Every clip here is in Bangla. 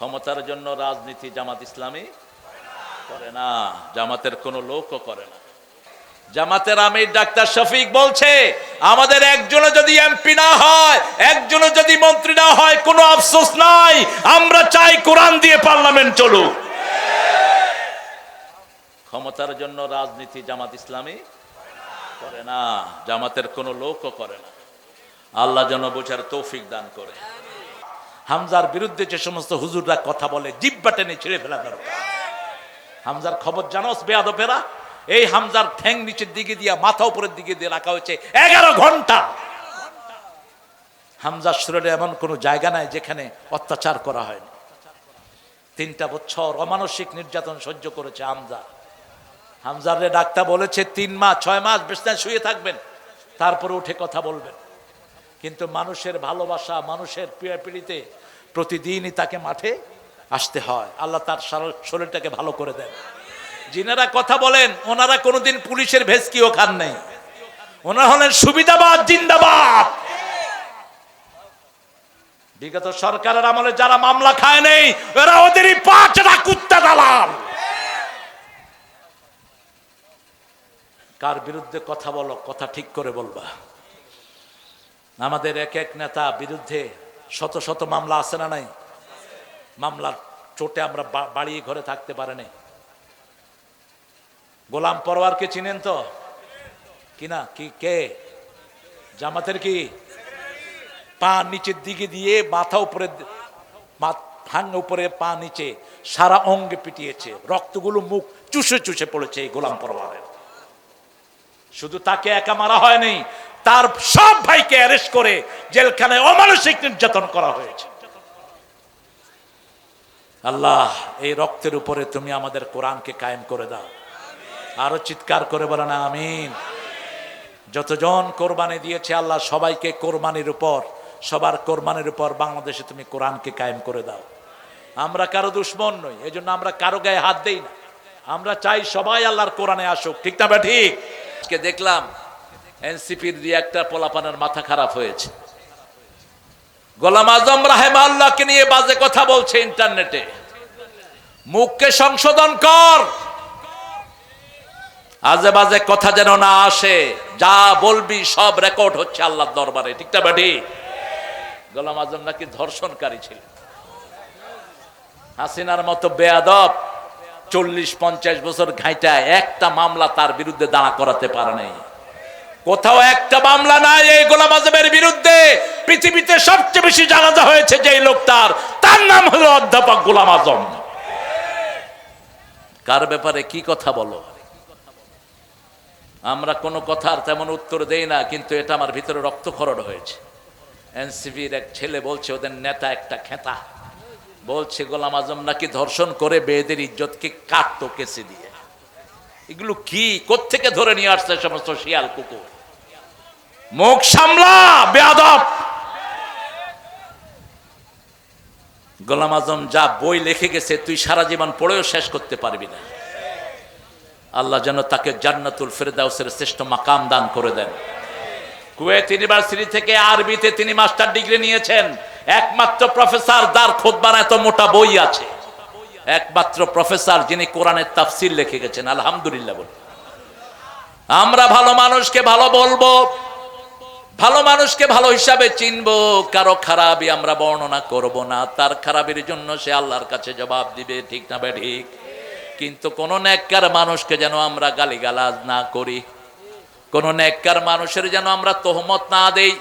ক্ষমতার জন্য রাজনীতি জামাত ইসলামী করে না, জামাতের কোনো লোকও করে না। জামাতের আমির ডাক্তার শফিক বলছে, আমাদের একজনও যদি এমপি না হয়, একজনও যদি মন্ত্রী না হয়, কোনো আফসোস নাই, আমরা চাই কোরআন দিয়ে পার্লামেন্ট চলুক। ক্ষমতার জন্য রাজনীতি জামাত ইসলামী করে না, জামাতের কোনো লোকও করে না। আল্লাহ যেন বোঝার তৌফিক দান করে। হামজার বিরুদ্ধে যে সমস্ত হুজুররা কথা বলে, জিহ্বা টেনে ছিঁড়ে ফেলা দরকার। হামজার খবর জানোস বেয়াদবেরা? এই হামজার ঠ্যাং নিচের দিকে দিয়া মাথা উপরের দিকে দিয়ে রাখা হয়েছে 11 ঘন্টা। হামজার শরীরে এমন কোনো জায়গা নাই যেখানে অত্যাচার করা হয়নি। 3টা বছর অমানসিক নির্যাতন সহ্য করেছে হামজা। হামজারে ডাক্তার বলেছে 3 মাস 6 মাস বিছানায় শুয়ে থাকবেন, তারপরে উঠে কথা বলবেন। কিন্তু মানুষের ভালোবাসা, মানুষের পিড়িতে প্রতিদিনই তাকে মাঠে আসতে হয়। আল্লাহ তার শরীরটাকে ভালো করে দেন। যিনারা কথা বলেন ওনারা কোনোদিন পুলিশের ভেস্কিও খান নাই, ওনারা হলেন সুবিধাবাদ জিন্দাবাদ। বিগত সরকারের আমলে যারা মামলা খায় নেই, এরা ওদেরই 5টা কুত্তা দালাল। কার বিরুদ্ধে কথা বলো, কথা ঠিক করে বলবা। আমাদের এক এক নেতা বিরুদ্ধে শত শত মামলা আছে না নাই? মামলার চোটে আমরা বাড়ি ঘরে থাকতে পারেনি। গোলাম পরওয়ারকে চিনেন তো কিনা? কি কে? জামাতের কি? পা নিচের দিকে দিয়ে মাথা উপরে, ভাঙ উপরে, পা নিচে, সারা অঙ্গে পিটিয়েছে, রক্তগুলো মুখ চুষে চুষে পড়েছে এই গোলাম পরওয়ারের। শুধু তাকে একা মারা হয়নি, তার সব ভাইকে অ্যারেস্ট করে জেলখানায় অমানসিক নির্যাতন করা হয়েছে। আল্লাহ, এই রক্তের উপরে তুমি আমাদের কোরআনকে কায়েম করে দাও। আরো চিৎকার করে বলেন আমিন। যতজন কোরবানি দিয়েছে আল্লাহ সবাইকে কোরবানির উপর, সবার কোরবানির উপর বাংলাদেশে তুমি কোরআনকে কায়েম করে দাও। আমরা কারো দুশ্মন নই, এই জন্য আমরা কারো গায়ে হাত দেই না। আমরা চাই সবাই আল্লাহর কোরআনে আসুক, ঠিক না? ঠিক। দেখলাম এনসিপির দিয়ে একটা পোলাপানের মাথা খারাপ হয়েছে। গোলাম আজম রাহেমাহুল্লাহকে নিয়ে বাজে কথা বলছে ইন্টারনেটে। মুখকে সংশোধন কর, আজে বাজে কথা যেন না আসে। যা বলবি সব রেকর্ড হচ্ছে আল্লাহর দরবারে, ঠিক না ঠিক? গোলাম আজম নাকি ধর্ষণকারী ছিল। হাসিনার মতো বেয়াদব 40-50 বছর ঘাইটা একটা মামলা তার বিরুদ্ধে দাঁড়া করাতে পারে নাই। কোথাও একটা মামলা নাই এই গোলাম আজমের বিরুদ্ধে। পৃথিবীতে সবচেয়ে বেশি জানাজা হয়েছে যে লোকটার, তার নাম হলো অধ্যাপক গোলাম আজম। কার ব্যাপারে কি কথা বলো? আমরা কোনো কথার তেমন উত্তর দেই না, কিন্তু এটা আমার ভিতরে রক্তক্ষরণ হয়েছে। এনসিপির এক ছেলে বলছে ওদের নেতা একটা খেতা, বলছে গোলাম আজম নাকি ধর্ষণ করে মেয়েদের ইজ্জতকে কাটতো কেসে দিয়ে। এগুলো কি, কোত্থেকে ধরে নিয়ে আসছে সমস্ত শিয়াল কুকুর? মুখ সামলা বেয়াদব। গোলাম আজম যা বই লিখে গেছে তুই সারা জীবন পড়েও শেষ করতে পারবি না। আল্লাহ যেন তাকে জান্নাতুল ফেরদাউসের শ্রেষ্ঠ মাকাম দান করে দেন। কুয়েত ইউনিভার্সিটি থেকে আরবিতে তিনি মাস্টার ডিগ্রি নিয়েছেন। একমাত্র প্রফেসর যার খুতবার এত মোটা বই আছে, একমাত্র প্রফেসর যিনি কোরআনের তাফসীর লিখে গেছেন। আলহামদুলিল্লাহ বলি। আমরা ভালো মানুষকে ভালো বলবো, ভালো মানুষকে ভালো হিসাবে চিনবো, কারো খারাপই আমরা বর্ণনা করব না। তার খারাপের জন্য সে আল্লাহর কাছে জবাব দিবে, ঠিক না ঠিক? কিন্তু কোন নেককার মানুষকে যেন আমরা গালিগালাজ না করি, কোন নেককার মানুষের যেন আমরা তোহমত না দেই।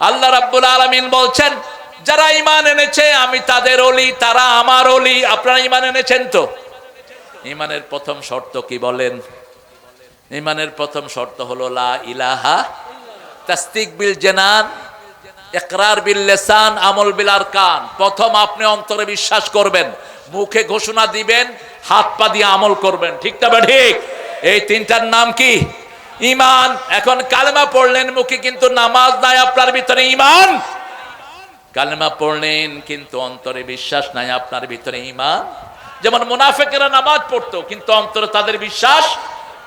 আল্লাহ রাব্বুল আলামিন বলছেন, যারা ঈমান এনেছে আমি তাদের ওলি, তারা আমার ওলি। আপনারা ঈমান এনেছেন তো? ঈমানের প্রথম শর্ত কি বলেন? ঈমানের প্রথম শর্ত হলো লা ইলাহা, তাসদিক বিল জানান, ইকরার বিল লিসান, আমল বিল আরকান। প্রথম আপনি অন্তরে বিশ্বাস করবেন, মুখে ঘোষণা দিবেন, হাত পা দিয়ে আমল করবেন, ঠিক না ঠিক? এই 3টার নাম কি? ঈমান। এখন কালেমা পড়লেন মুখে, কিন্তু নামাজ নাই আপনার ভিতরে ঈমান। কালেমা পড়লেন কিন্তু অন্তরে বিশ্বাস নাই আপনার ভিতরে ঈমান। যেমন মুনাফিকরা নামাজ পড়তো কিন্তু অন্তরে তাদের বিশ্বাস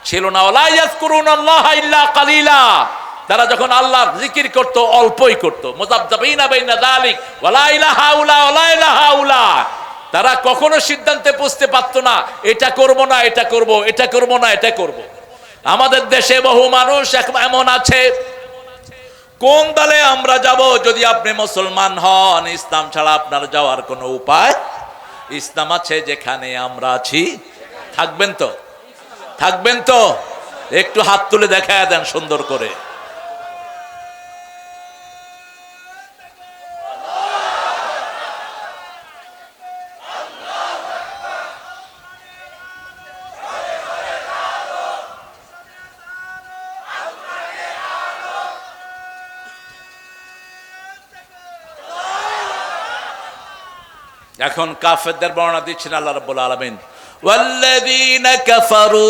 ছিল না। ওয়ালা ইয়াযকুরুনাল্লাহা ইল্লা কালিলা, তারা যখন আল্লাহর জিকির করত অল্পই করত। মুযাবযাবিনা বাইনা যালিক ওয়ালা ইলাহা ইল্লা ওয়ালা ইলাহা ইল্লা, তারা কখনো সিদ্ধান্তে পৌঁছতে পারতো না, এটা করব না এটা করব, এটা করব না এটা করব। আমাদের দেশে বহু মানুষ এমন আছে, কোন দলে আমরা যাব? যদি আপনি মুসলমান হন, ইসলাম ছাড়া আপনার যাওয়ার কোনো উপায়? ইসলাম আছে যেখানে আমরা আছি। থাকবেন তো? থাকবেন তো? একটু হাত তুলে দেখায় দেন সুন্দর করে। এখন কাফেরদের বর্ণনা দিচ্ছেন আল্লাহ রাব্বুল আলামিন, ওয়াল্লাযীনা কাফারু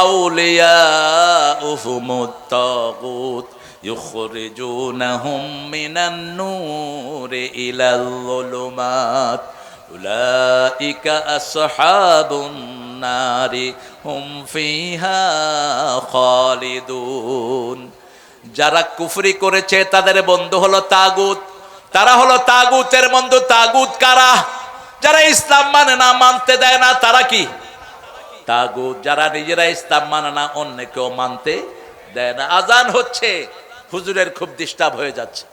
আউলিয়াউহুমুত তাগুত ইউখরিজুনাহুম মিনান নূরি ইলাল যুলুমাত উলাইকা আসহাবুন নারি হুম ফিহা খালিদুন। যারা কুফরি করেছে তাদের বন্ধু হলো তাগুত, তারা হলো তাগুতের বন্ধু। তাগুত কারা? যারা ইসলাম মানে না, মানতে দেয় না, তারা কি তাগুত। যারা নিজেরা ইসলাম মানে না, অন্য কেউ মানতে দেয় না। আজান হচ্ছে, হুজুরের খুব ডিস্টার্ব হয়ে যাচ্ছে।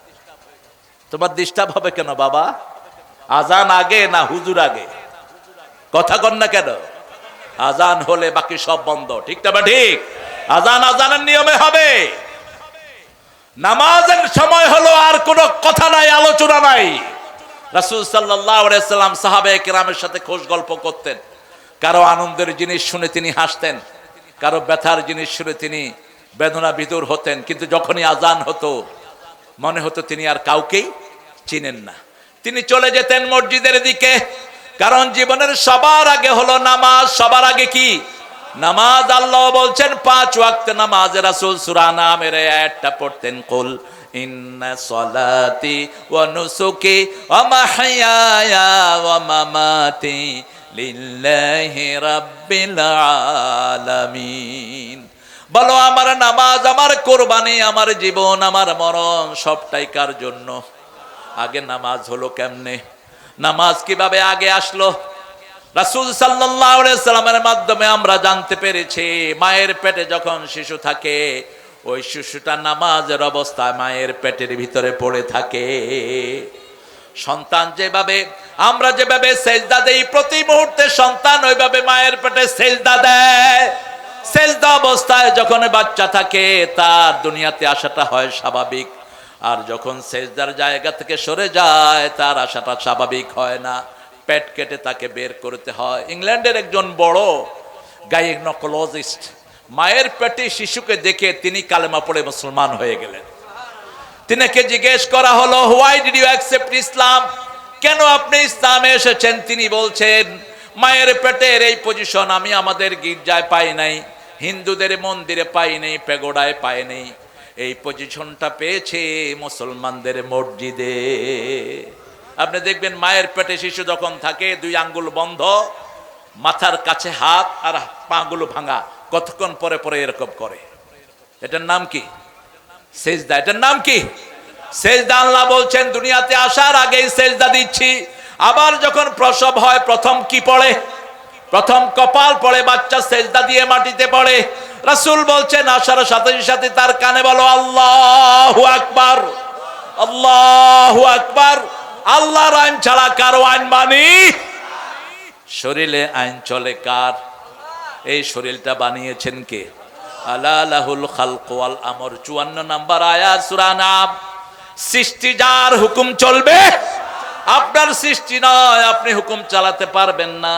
তোমার ডিস্টার্ব হবে কেন বাবা? আজান আগে না হুজুর আগে? কথা কন না কেন? আজান হলে বাকি সব বন্ধ, ঠিক না? ঠিক। আজান আজানের নিয়মে হবে। নামাজের সময় হলো, আর কোনো কথা নাই, আলোচনা নাই। রাসূল সাল্লাল্লাহু আলাইহি সাল্লাম সাহাবায়ে কেরামের সাথে খোশ গল্প করতেন। কারো আনন্দের জিনিস শুনে তিনি হাসতেন, কারো ব্যথার জিনিস শুনে তিনি বেদনা বিদুর হতেন। কিন্তু যখনই আজান হতো, মনে হতো তিনি আর কাউকেই চিনেন না। তিনি চলে যেতেন মসজিদের দিকে, কারণ জীবনের সবার আগে হলো নামাজ। সবার আগে কি? নামাজ। আল্লাহ বলছেন 5 ওয়াক্ত নামাজ। রাসূল সূরা নামের আয়াতটা পড়তেন, কুল ইন্না সলাতি ওয়া নুসুকি ওয়া মাহইয়ায়া ওয়া মামাতি লিল্লাহি রাব্বিল আলামিন। বলো, আমার নামাজ, আমার কুরবানি, আমার জীবন, আমার মরণ সবটাই কার জন্য? আগে নামাজ হলো কেমনে? নামাজ কিভাবে আগে আসলো? রাসূল সাল্লাল্লাহু আলাইহি সাল্লামের মাধ্যমে আমরা জানতে পেরেছি, মায়ের পেটে যখন শিশু থাকে, ওই শিশুটা নামাজের অবস্থায় মায়ের পেটের ভিতরে পড়ে থাকে। সন্তান যেভাবে, আমরা যেভাবে সেজদা দেই প্রতি মুহূর্তে, সন্তান ওইভাবে মায়ের পেটে সেজদা দেয়। সেজদা অবস্থায় যখন বাচ্চা থাকে, তার দুনিয়াতে আসাটা হয় স্বাভাবিক। আর যখন সেজদার জায়গা থেকে সরে যায়, তার আসাটা স্বাভাবিক হয় না। পেট কেটে তাকে বের করতে হয়। ইংল্যান্ডের একজন বড় গাইনোকোলজিস্ট মায়ের পেটে শিশুকে দেখে তিনি কালেমা পড়ে মুসলমান হয়ে গেলেন। তিনাকে জিজ্ঞেস করা হলো, why did you accept Islam? কেন আপনি ইসলামে এসেছেন? তিনি বলছেন, মায়ের পেটের এই পজিশন আমি আমাদের গির্জায় পাই নাই, হিন্দুদের মন্দিরে পাই নাই, পেগোডায় পাই নাই। এই পজিশনটা পেয়েছে মুসলমানদের মসজিদে। আপনি দেখবেন মায়ের পেটে শিশু যখন থাকে, 2 আঙ্গুল বন্ধ, মাথার কাছে হাত, আর পাগুলো ভাঙা, কতক্ষণ পরে পরে এরকম করে। এটার নাম কি? সেজদা। এটার নাম কি? সেজদা। আল্লাহ বলছেন, দুনিয়াতে আসার আগেই সেজদা দিচ্ছি। আবার যখন প্রসব হয়, প্রথম কি পড়ে? প্রথম কপাল পড়ে, বাচ্চা সেজদা দিয়ে মাটিতে পড়ে। রাসূল বলছেন, আসার সাথে সাথে তার কানে বলো আল্লাহু আকবার, আল্লাহু আকবার। আল্লাহর আইন ছাড়া কারো আইন মানি? শরীরে আইন চলে কার? এই শরীরটা বানিয়েছেন কে? আলা লাহুল খালকু ওয়াল আমর, 54 নম্বর আয়াত সূরা নাম। সৃষ্টি যার, হুকুম চলবে। আপনার সৃষ্টি নয়, আপনি হুকুম চালাতে পারবেন না।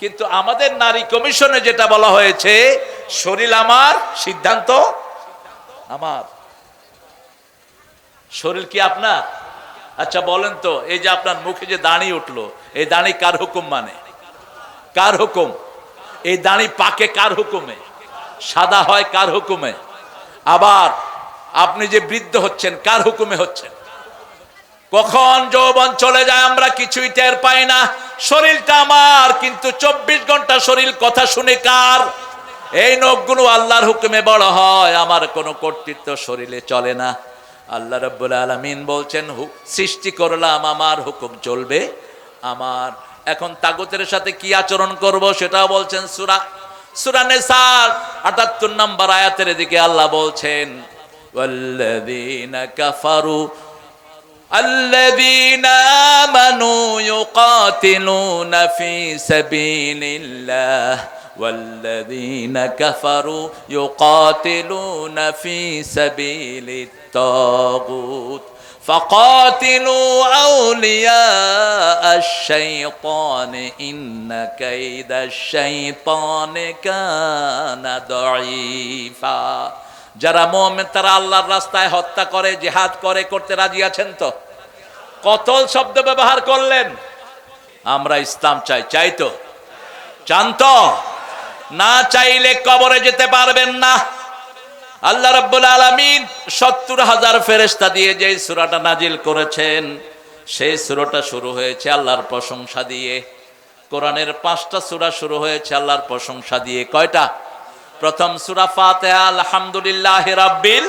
কিন্তু আমাদের নারী কমিশনে যেটা বলা হয়েছে, শরীর আমার, সিদ্ধান্ত আমার। শরীর কি আপনার? আচ্ছা বলেন তো, এই যে আপনার মুখে যে দাড়ি উঠলো, এই দাড়ি কার হুকুম মানে? কার হুকুম? এই দাড়ি পাকে কার হুকুমে? সাদা হয় কার হুকুমে? আবার আপনি যে বৃদ্ধ হচ্ছেন, কার হুকুমে হচ্ছেন? কখন যৌবন চলে যায় আমরা কিছুই টের পাই না। শরীরটা আমার, কিন্তু 24 ঘন্টা শরীর কথা শুনে কার? এই নখগুলো আল্লাহর হুকুমে বড় হয়, আমার কোনো কর্তৃত্ব শরীরে চলে না। আল্লাহ রাব্বুল আলামিন বলছেন, সৃষ্টি করলাম, আমার হুকুম চলবে আমার। এখন তাগুতের সাথে কি আচরণ করব সেটাও বলছেন সূরা নিসার ৭৮ নম্বর আয়াতের দিকে আল্লাহ বলছেন ওয়াল্লাযীনা কাফারু আল্লাযীনা আমানু ইউকাতিলুনা ফি সাবিলিল্লাহ ওয়াল্লাযীনা কাফারু ইউকাতিলুনা ফি সাবিলিত তাগুত فقاتلوا أولياء الشيطان إن كيد الشيطان كان ضعيفا যারা মুমিন তারা আল্লাহর রাস্তায় হত্যা করে জিহাদ করে করতে রাজি আছেন তো কতল শব্দ ব্যবহার করলেন আমরা ইসলাম চাই তো চান তো না চাইলে কবরে যেতে পারবেন না আল্লাহ রাব্বুল আলামিন ৭০,০০০ ফেরেশতা দিয়ে যে সূরাটা নাজিল করেছেন সেই সূরাটা শুরু হয়েছে আল্লাহর প্রশংসা দিয়ে কোরআনের ৫টা সূরা শুরু হয়েছে আল্লাহর প্রশংসা দিয়ে কয়টা প্রথম সূরা ফাতিহা আলহামদুলিল্লাহি রাব্বিল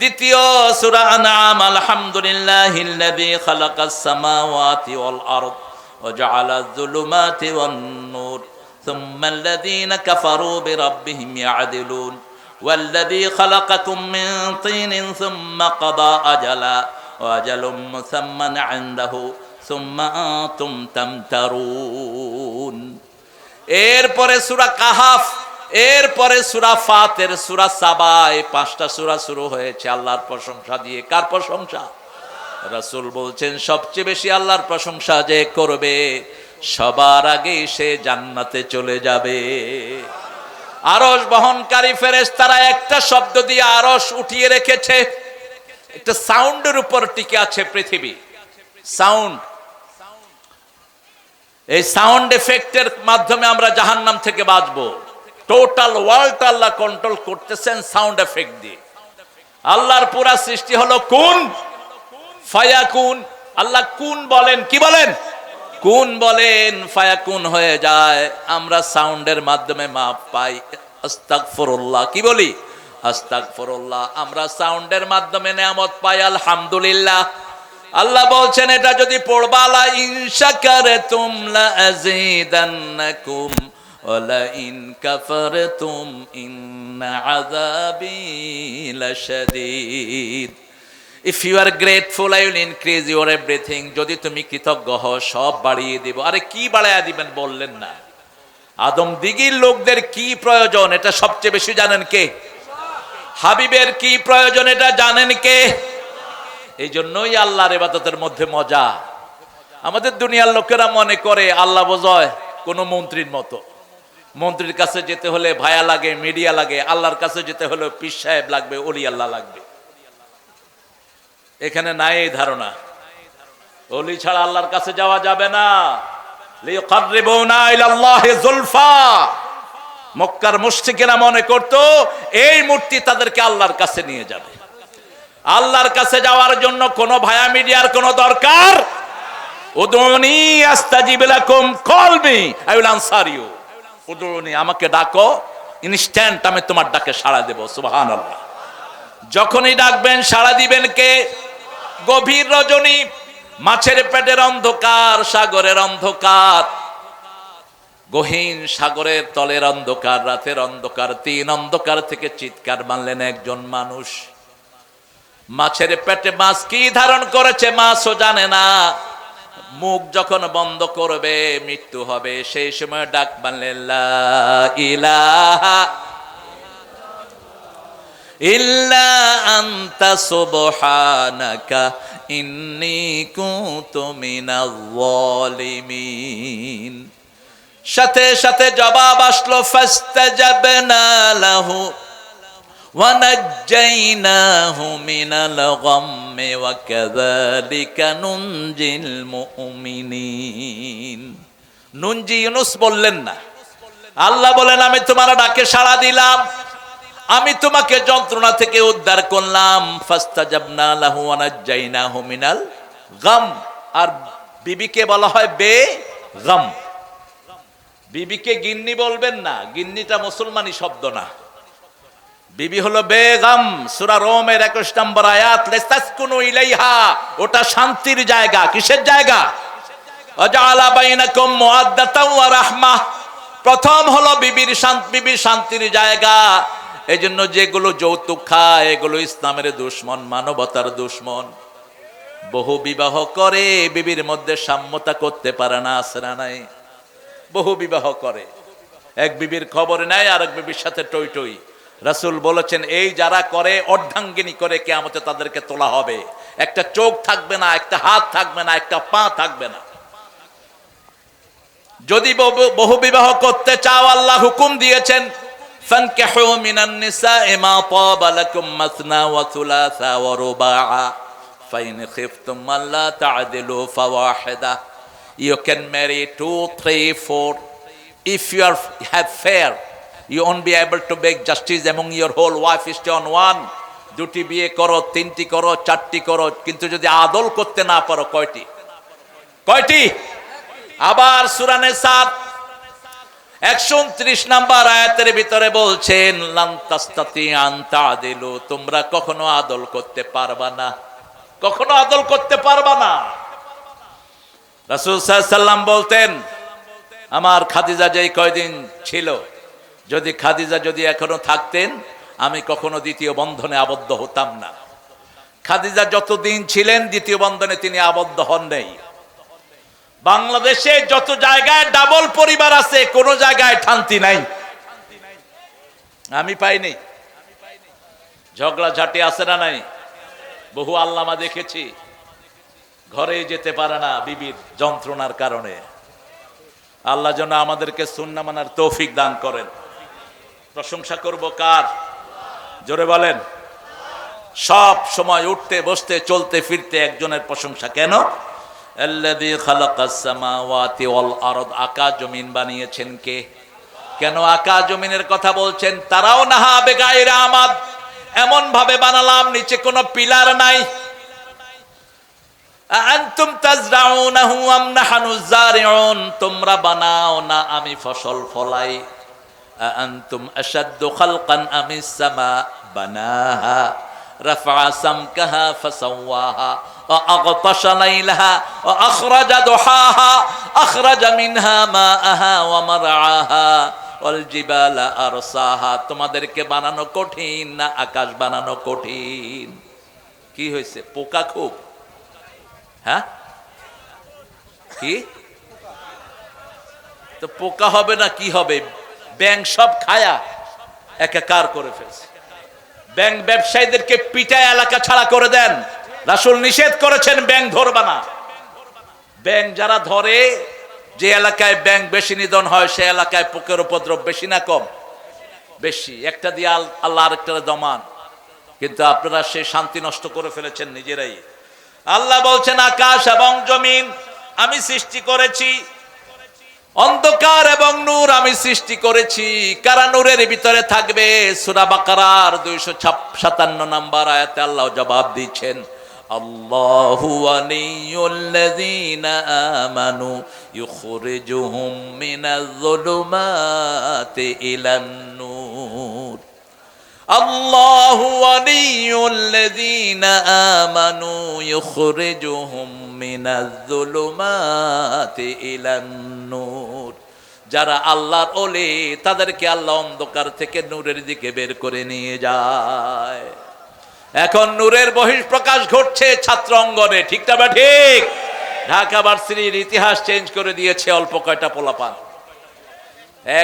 দ্বিতীয় সূরা আনআম আলহামদুলিল্লাহিল্লাযী খালাকাস সামাওয়াতি ওয়াল আরদ ওয়া জাআলায যুলুমাতি ওয়ান নূর সুম্মাল্লাযীনা কাফারু বিরাব্বিহিম ইয়া'দিলুন والذي خلقكم من طين ثم قضى أجلا وأجل مسمى عنده ثم أنتم تمترون এরপরে সূরা কাহাফ এরপরে সূরা ফাতির সূরা সাবা এই 5টা সূরা শুরু হয়েছে আল্লাহর প্রশংসা দিয়ে কার প্রশংসা রাসূল বলছেন সবচেয়ে বেশি আল্লাহর প্রশংসা যে করবে সবার আগে সে জান্নাতে চলে যাবে আরশ বহনকারী ফেরেশতারা একটা শব্দ দিয়ে আরশ উঠিয়ে রেখেছে একটা সাউন্ডের উপর টিকে আছে পৃথিবী সাউন্ড এই সাউন্ড এফেক্টের মাধ্যমে আমরা জাহান্নাম থেকে বাঁচবো টোটাল ওয়ার্ল্ড আল্লাহ কন্ট্রোল করতেছেন সাউন্ড এফেক্ট দিয়ে আল্লাহর পুরা সৃষ্টি হলো কুন ফায়াকুন আল্লাহ কুন বলেন কি বলেন কুন বলেন ফায়াকুন হয়ে যায় আমরা সাউন্ডের মাধ্যমে মাপ পাই আস্তাগফিরুল্লাহ কি বলি আস্তাগফিরুল্লাহ আমরা সাউন্ডের মাধ্যমে নিয়ামত পাই আলহামদুলিল্লাহ আল্লাহ বলছেন এটা যদি পড়বা লা ইন শাকারতুম লা আযীদান্নাকুম ওয়া লা ইন কাফারতুম ইন্না আযাবি লাশাদীদ If you are grateful, I will increase your everything. যদি তুমি কৃতজ্ঞ হও সব বাড়িয়ে দেব আরে কি বাড়ায়া দিবেন বললেন না আদম দিগির লোকদের কি প্রয়োজন এটা সবচেয়ে বেশি জানেন কে হাবিবের কি প্রয়োজন এটা জানেন কে এই জন্যই আল্লাহর ইবাদতের মধ্যে মজা আমাদের দুনিয়ার লোকেরা মনে করে আল্লাহ বোঝায় কোন মন্ত্রীর মতো মন্ত্রীর কাছে যেতে হলে ভায়া লাগে মিডিয়া লাগে আল্লাহর কাছে যেতে হলে পীর সাহেব লাগবে ওলি আল্লাহ লাগবে এখানে নাই এই ধারণা ওলি ছাড়া আল্লাহর কাছে যাওয়া যাবে না লিয়াকাররিবুনা ইলাল্লাহি যুলফা মক্কার মুশরিকেরা মনে করত এই মূর্তি তাদেরকে আল্লাহর কাছে নিয়ে যাবে আল্লাহর কাছে যাওয়ার জন্য কোনো ভায়া মিডিয়ার কোনো দরকার উদুনি আস্তাজিব লাকুম call me I will answer you উদুনি আমাকে ডাকো ইনস্ট্যান্ট আমি তোমার ডাকে সাড়া দেব সুবহানাল্লাহ যখনই ডাকবেন সাড়া দিবেন কে গভীর রজনী মাছের পেটের অন্ধকার সাগরের অন্ধকার গহীন সাগরের তলের অন্ধকার রাতের অন্ধকার তিন অন্ধকার থেকে চিৎকার মারলেন একজন মানুষ মাছের পেটে মাছ কি ধারণ করেছে মাছও জানে না মুখ যখন বন্ধ করবে মৃত্যু হবে সেই সময় ডাক মারলেন লা ইলাহা ইল্লা আনতা সুবহানাকা ইন্নী কুনতু মিনাল যালিমিন সাথে সাথে জবাব আসলো ফাস্তাজাবনা লাহু ওয়া নাজ্জাইনাহু মিনাল গাম্মি ওয়া কাযালিকা নুনজিল মুমিনিন নুনজি ইউনুস বললেন না আল্লাহ বলেন আমি তোমার ডাকে সাড়া দিলাম আমি তোমাকে যন্ত্রণা থেকে উদ্ধার করলাম ফাস্তাজাবনা লাহু ওয়া নাজ্জাইনাহু মিনাল গাম আর বিবিকে বলা হয় বেগম বিবিকে গিন্নি বলবেন না গিন্নিটা মুসলমানি শব্দ না বিবি হলো বেগম সূরা রোমের 21 নম্বর আয়াত লিস্তাসকুনু ইলাইহা ওটা শান্তির জায়গা কিসের জায়গা ওয়াজআলা বাইনাকুম মুআদ্দাতাও ওয়া রাহমাহ। প্রথম হলো বিবির শান্তির জায়গা। এজন্য যেগুলো যৌতুক খায় এগুলো ইসলামের দুশমন, মানবতার দুশমন। বহু বিবাহ করে বিবির মধ্যে সাম্যতা করতে পারে না, আছে না নাই? বহু বিবাহ করে, এক বিবির খবর নেয় আরেক বিবির সাথে টই টই। রাসূল বলেছেন এই যারা করে অর্ধাঙ্গিনী করে কিয়ামতে তাদেরকে তোলা হবে। একটা চোখ থাকবে না, একটা হাত থাকবে না, একটা পা থাকবে না। যদি বহু বিবাহ করতে চাও আল্লাহ হুকুম দিয়েছেন ফানকিহু মিনান নিসাই মা তাবা লাকুম মাসনা ওয়া থুলাসা ওয়া রুবাআ ফাইন খিফতুম আল্লা তা'দিলু ফাওয়াহিদা। You can marry 2, 3, 4. If you have fair, you won't be able to make justice among your whole wife is on one. দুটি বিয়ে করো, তিনটি করো, চারটি করো, কিন্তু যদি আদল করতে না পারো কয়টি? আবার সূরা নিসা 129 নম্বর আয়াতের ভিতরে বলছেন লান তাস্তাতি আন তা'দিলু, তোমরা কখনো আদল করতে পারবা না, কখনো আদল করতে পারবা না। রাসূল সাল্লাল্লাহু আলাইহি সাল্লাম বলতেন আমার খাদিজা যেই কয়দিন ছিল, যদি খাদিজা এখনো থাকতেন আমি কখনো দ্বিতীয় বন্ধনে আবদ্ধ হতাম না। খাদিজা যতদিন ছিলেন দ্বিতীয় বন্ধনে তিনি আবদ্ধ হন নাই। বাংলাদেশে যত জায়গায় ডাবল পরিবার আছে কোন জায়গায় শান্তি নাই, আমি পাইনি। ঝগড়া ঝাঁটি আছে না নাই? বহু আল্লামা দেখেছি ঘরে যেতে পারে না বিবির যন্ত্রণার কারণে। আল্লাহ যেন আমাদেরকে সুন্নাহ মানার তৌফিক দান করেন। প্রশংসা করব কার? জোরে বলেন। সব সময় উঠতে বসতে চলতে ফিরতে একজনের প্রশংসা। কেন? আল্লাযী খালাকাস সামাওয়াতি ওয়াল আরদ, আকাশ জমিন বানিয়েছেন কে? কেন আকাশ জমিনের কথা বলছেন? তারাও নাহা বেগাইরে আমাদ, এমন ভাবে বানালাম নিচে কোনো পিলার নাই। আনতুম তাজরাউনাহু আম নাহনু যারিউন, তোমরা বানাও না আমি ফসল ফলাই। আনতুম আশাদ্দু খালকান আমিস সামা বানাহা রাফা সামকাহা ফাসাওয়াহা ওয়া আগতাশা লাইলাহা ওয়া আখরাজা দুহাহা আখরাজা মিনহা মাআহা ওয়া মারআহা ওয়াল জিবালা আরসাহা। তোমাদেরকে বানানো কঠিন না আকাশ বানানো কঠিন? কি হয়েছে? পোকা খুব? হ্যাঁ কি তো পোকা হবে না কি হবে? ব্যাং সব খায়া একাকার করে ফেলছে। ব্যাং ব্যবসায়ীদেরকে পিটায় এলাকা ছাড়া করে দেন। রাসূল নিষেধ করেছেন ব্যাং ধরবা না। ব্যাং যারা ধরে, যে এলাকায় ব্যাং বেশি নিধন হয় সে এলাকায় পোকের উপদ্রব বেশি না কম? বেশি। একটা দিয়ে আল্লাহ আরেকটা দমান, কিন্তু আপনারা সেই শান্তি নষ্ট করে ফেলেছেন নিজেরাই। আল্লাহ বলছেন আকাশ এবং জমিন আমি সৃষ্টি করেছি, অন্ধকার এবং নূর আমি সৃষ্টি করেছি। কারা নূরের ভিতরে থাকবে? সূরা বাকারার 257 নম্বর আয়াতে আল্লাহ জবাব দিচ্ছেন আল্লাহু ওয়ালিয়ুল্লাযীনা আমানু ইউখরিজুহুম মিনাজ যুলুমাতি ইলান নূর। আল্লাহু ওয়ালিয়ুল্লাযীনা আমানু ইউখরিজুহুম মিনাজ যুলুমাতি ইলান নূর। যারা আল্লাহর ওলি তাদেরকে আল্লাহ অন্ধকার থেকে নূরের দিকে বের করে নিয়ে যায়। এখন নূরের বহিঃপ্রকাশ ঘটছে ছাত্র অঙ্গনে, ঠিক না? ঠিক। ঢাকা ভার্সিটির ইতিহাস চেঞ্জ করে দিয়েছে অল্প কয়টা পোলাপান।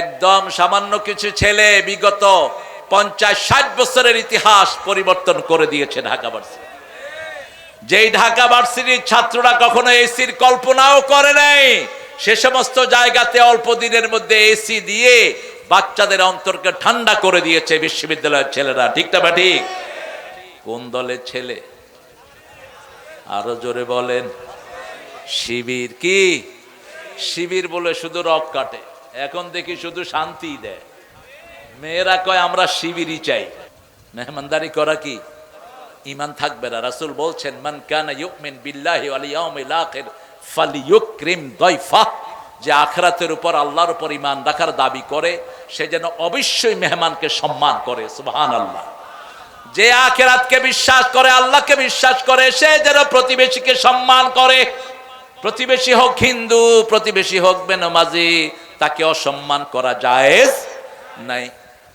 একদম সামান্য কিছু ছেলে বিগত 50-60 বছরের ইতিহাস পরিবর্তন করে দিয়েছে ঢাকা ভার্সিটি। যেই ঢাকা ভার্সিটির ছাত্ররা কখনো এসির কল্পনাও করে নাই, সে সমস্ত জায়গাতে অল্প দিনের মধ্যে এসি দিয়ে বাচ্চাদের অন্তরকে ঠান্ডা করে দিয়েছে বিশ্ববিদ্যালয়ের ছেলেরা, ঠিক না? ঠিক। কোন দলের ছেলে? আরো জোরে বলেন। শিবির। কি শিবির বলে শুধু রক কাটে, এখন দেখি শুধু শান্তি দেয়। মেয়েরা কয় আমরা শিবিরই চাই। মেহমানদারি করা কি ঈমান থাকবে না? রাসূল বলছেন মান কানা ইউমিন বিল্লাহি ওয়াল ইয়াউমিল আখির ফালিয়ুকরিম দাইফাহ। যে আখিরাতের উপর আল্লাহর উপর ঈমান রাখার দাবি করে সে যেন অবশ্যই মেহমানকে সম্মান করে। সুবহানাল্লাহ। যে আখিরাতকে বিশ্বাস করে, আল্লাহকে বিশ্বাস করে, সে যেন প্রতিবেশীকে সম্মান করে। প্রতিবেশী হোক হিন্দু, প্রতিবেশী হোক বেনামাজি, তাকে অসম্মান করা জায়েজ নাই।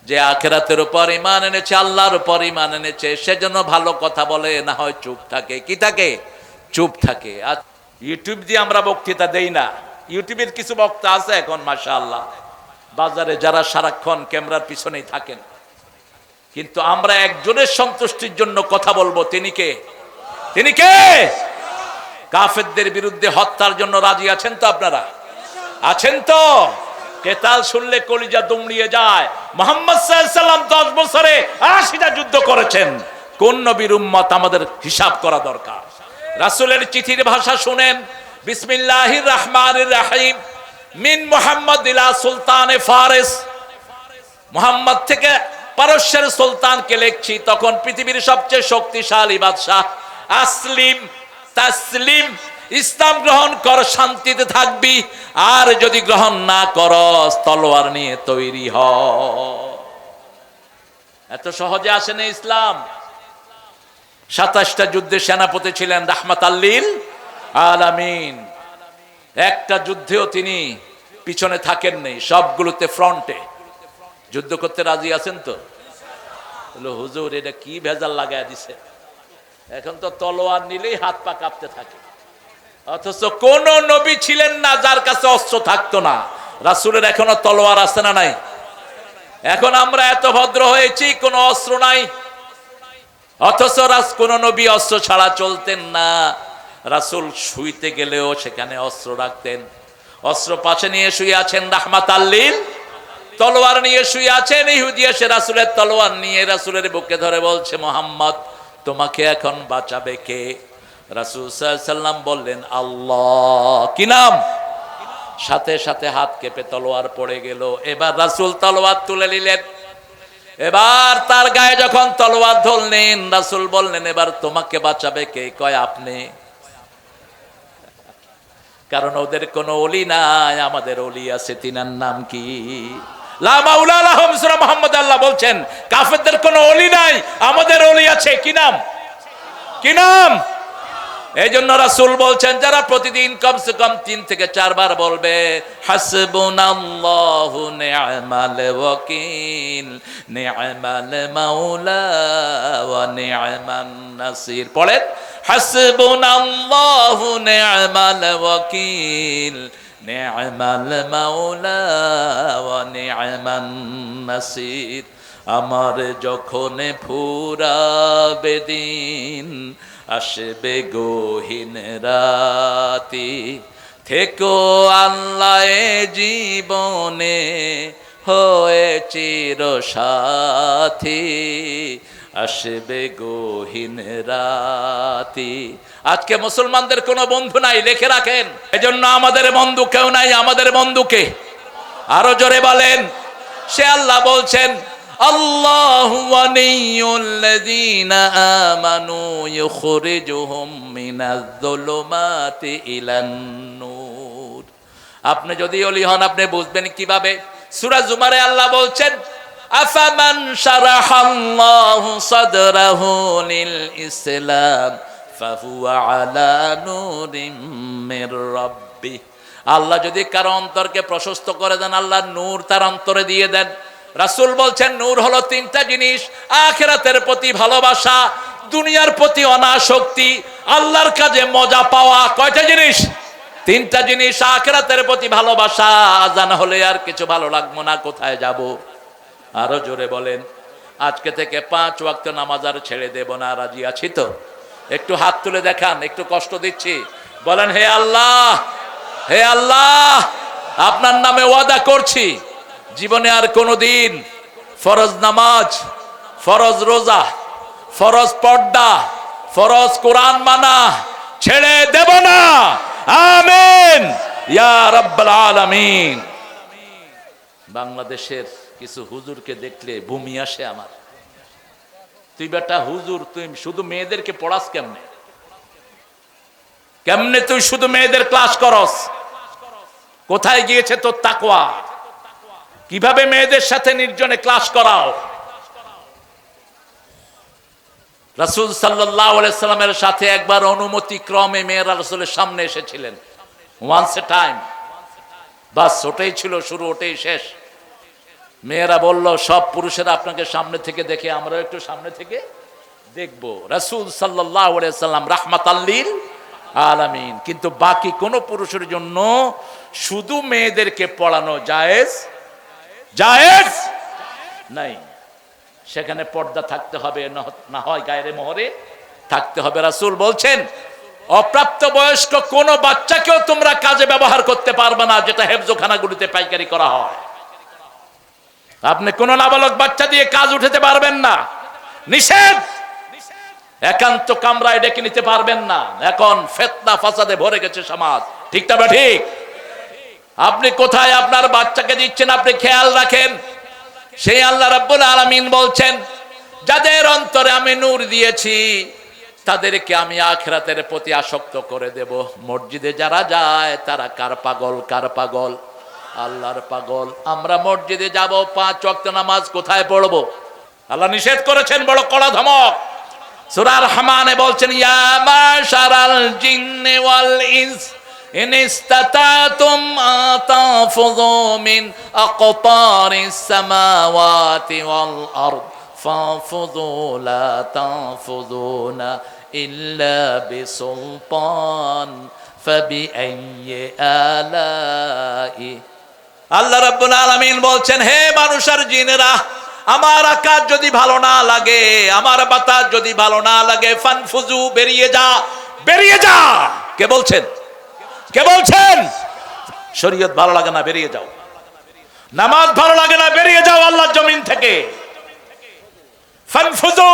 যে আখিরাতের উপর ঈমান এনেছে, আল্লাহর উপর ঈমান এনেছে, সেজন্য ভালো কথা বলে, না হয় চুপ থাকে। কি থাকে? চুপ থাকে। আর ইউটিউব দিয়ে আমরা বক্তৃতা দেই না। ইউটিউবের কিছু বক্তা আছে এখন মাশাআল্লাহ বাজারে, যারা সারাক্ষণ ক্যামেরার পিছনেই থাকেন, কিন্তু আমরা একজনের সন্তুষ্টির জন্য কথা বলবো। তিনি কে? তিনি কে? কাফেরদের বিরুদ্ধে হত্যার জন্য রাজি আছেন তো? আপনারা আছেন তো? কেতাল শুনলে কলিজা দুমড়িয়ে যায়। মুহাম্মদ সাল্লাল্লাহু আলাইহি ওয়াসাল্লাম 10 বছরে 80টা যুদ্ধ করেছেন। কোন নবীর উম্মত আমাদের হিসাব করা দরকার। রাসূলের চিঠির ভাষা শুনেন, বিসমিল্লাহির রহমানির রহিম, মিন মুহাম্মদ ইলা সুলতানে ফারিস। মুহাম্মদ থেকে পারস্যের সুলতানকে লিখছি। তখন পৃথিবীর সবচেয়ে শক্তিশালী বাদশাহ। আসলিম তাসলিম, ইসলাম গ্রহণ কর, শান্তিতে থাকবি। আর যদি গ্রহণ না করস, তলোয়ার নিয়ে তৈরি হ। এত সহজে আসে না ইসলাম। 27টা যুদ্ধে সেনাপতি ছিলেন রাহমাতাল লিল আলামিন। একটা যুদ্ধেও তিনি পিছনে থাকেন নাই, সবগুলোতে ফ্রন্টে। যুদ্ধ করতে রাজি আছেন তো? হুজুর এটা কি ভেজাল লাগায় দিছে, এখন তো তলোয়ার নিলেই হাত পা কাঁপতে থাকে। অথচ কোন নবী ছিলেন না যার কাছে অস্ত্র থাকতো না। রাসূলের এখনো তলোয়ার আছে না নাই? এখন আমরা এত ভদ্র হয়েছি, কোনো অস্ত্র নাই। অথচ কোন নবী অস্ত্র ছাড়া চলতেন না। রাসূল শুইতে গেলেও সেখানে অস্ত্র রাখতেন। অস্ত্র পাশে নিয়ে শুয়ে আছেন রাহমাতাল লিল, তলোয়ার নিয়ে শুয়ে আছেন। ইহুদি এসে রাসূলের তলোয়ার নিয়ে রাসূলের বুকে ধরে বলছে, মুহাম্মদ তোমাকে এখন বাঁচাবে কে? রাসূল সাল্লাল্লাহু আলাইহি ওয়াসাল্লাম বললেন, আল্লাহ। কি নাম? সাথে সাথে হাত কেঁপে তলোয়ার পড়ে গেল। এবার রাসূল তলোয়ার তুলে নিলেন। এবার তার গায়ে যখন তলোয়ার ধরলেন, রাসূল বললেন, এবার তোমাকে বাঁচাবে কে? কয় আপনি। কারণ ওদের কোনো ওলি নাই, আমাদের ওলি আছে। তিনার নাম কি? লা মাওলা লাহুম, সূরা মুহাম্মদ আল্লাহ বলছেন কাফেরদের কোনো ওলি নাই, আমাদের ওলি আছে। কি নাম? কি নাম? এই জন্য রাসূল বলছেন, যারা প্রতিদিন কমসে কম 3 থেকে 4 বার বলবে হাসবুনাল্লাহু নি'মাল ওয়াকিল, নি'মাল মাওলা ওয়া নি'মান নাসির। পড়েন, হাসবুনাল্লাহু নি'মাল ওয়াকিল, নি'মাল মাওলা ওয়া নি'মান নাসির। আমার যখন ফুরাবে দিন, আসবে গহীন রাতি, থেকো আল্লাহ জীবনে হয়ে চির সাথী, আসবে গহীন রাতি। আজকে মুসলমানদের কোনো বন্ধু নাই, লিখে রাখেন। এজন্য আমাদের বন্ধু কেউ নাই, আমাদের বন্ধুকে আরো জোরে বলেন। সে আল্লাহ বলছেন, আল্লাহু ওয়ালিয়ুল্লাযীনা আমানু ইউখরিজুহুম মিনাজ-যুলুমাতি ইলান-নূর। আপনি যদি ওলি হন, আপনি বুঝবেন কিভাবে? সূরা জুমারে আল্লাহ বলছেন, আফামান শারাহাল্লাহু সাদরাহু লিল ইসলাম ফাহুয়া আলা নূরিম মির রাব্বিহ। আল্লাহ যদি কারো অন্তরকে প্রশস্ত করে দেন, আল্লাহ নূর তার অন্তরে দিয়ে দেন। রাসূল বলছেন, নূর হলো 3টা জিনিস: আখিরাতের প্রতি ভালোবাসা, দুনিয়ার প্রতি অনাসক্তি, আল্লাহর কাজে মজা পাওয়া। কয়টা জিনিস? 3টা জিনিস। আখিরাতের প্রতি ভালোবাসা, আজান হলে আর কিছু ভালো লাগবে না, কোথায় যাব? আরো জোরে বলেন। আজকে থেকে 5 ওয়াক্ত নামাজ আর ছেড়ে দেব না, রাজি আছি তো? একটু হাত তুলে দেখান, একটু কষ্ট দিচ্ছি। বলেন, হে আল্লাহ, হে আল্লাহ, আপনার নামে ওয়াদা করছি, জীবনে আর কোনোদিন ফরজ নামাজ, ফরজ রোজা, ফরজ পর্দা, ফরজ কোরআন মানা ছেড়ে দেব না। আমিন ইয়া রাব্বাল আলামিন। বাংলাদেশের কিছু হুজুরকে দেখলে ভূমি আসে আমার। তুই বেটা হুজুর, তুই শুধু মেয়েদেরকে পড়াস কেমনে? কেমনে তুই শুধু মেয়েদের ক্লাস করস? কোথায় গিয়েছে তোর তাকওয়া? কিভাবে মেয়েদের সাথে নির্জনে ক্লাস করাও? রাসূল সাল্লাল্লাহু আলাইহি সাল্লামের সাথে একবার অনুমতি ক্রমে মেয়েরা রাসূলের সামনে এসেছিলেন। ওয়ান্স এ টাইম, বাস ওটাই ছিল শুরু, ওটাই শেষ। মেয়েরা বলল সব পুরুষেরা আপনাকে সামনে থেকে দেখে, আমরা একটু সামনে থেকে দেখব। রাসূল সাল্লাল্লাহু আলাইহি সাল্লাম রাহমাতাল লিল আলামিন, কিন্তু বাকি কোন পুরুষের জন্য শুধু মেয়েদেরকে পড়ানো জায়েজ জায়েজ নাই। সেখানে পর্দা থাকতে হবে, না হয় গায়রে মোহরে থাকতে হবে। রাসূল বলছেন অপ্রাপ্ত বয়স্ক কোন বাচ্চাকেও তোমরা কাজে ব্যবহার করতে পারবে না, যেটা হেফজোখানাগুলিতে পাইকারি করা হয়। আপনি কোন নাবালক বাচ্চা দিয়ে কাজ উঠাতে পারবেন না, নিষেধ। একান্ত কামরায় ডেকে নিতে পারবেন না। এখন ফিতনা ফাসাদে ভরে গেছে সমাজ, ঠিক না ঠিক? আপনি কোথায় আপনার বাচ্চাকে দিচ্ছেন আপনি খেয়াল রাখেন। সেই আল্লাহ রাব্বুল আলামিন বলছেন যাদের অন্তরে আমি নূর দিয়েছি তাদেরকে আমি আখিরাতের প্রতি আসক্ত করে দেব। মসজিদে যারা যায় তারা কার পাগল? কার পাগল? আল্লাহর পাগল। আমরা মসজিদে যাব, 5 ওয়াক্ত নামাজ কোথায় পড়বো? আল্লাহ নিষেধ করেছেন, বড় কড়া ধমক। সূরা রহমানে বলছেন ইয়া মাশারাল জিন্নি ওয়াল ইনস ইন ইসতাতাতুম আতাফযু মিন আকতারিস সামাওয়াতি ওয়াল আরদ ফাফযু লা তাফযুনা ইল্লা বিসুলতান ফাবিআইয়ি আলাই। আল্লাহ রাব্বুল আলামিন বলছেন হে মানুষ আর জিনেরা, আমার আকাশ যদি ভালো না লাগে, আমার বাতাস যদি ভালো না লাগে, ফানফুজু, বেরিয়ে যা, বেরিয়ে যা। কে বলছেন? কে বলছেন? শরীয়ত ভালো লাগে না, বেরিয়ে যাও। নামাজ ভালো লাগে না, বেরিয়ে যাও আল্লাহর জমিন থেকে। ফানফুজু,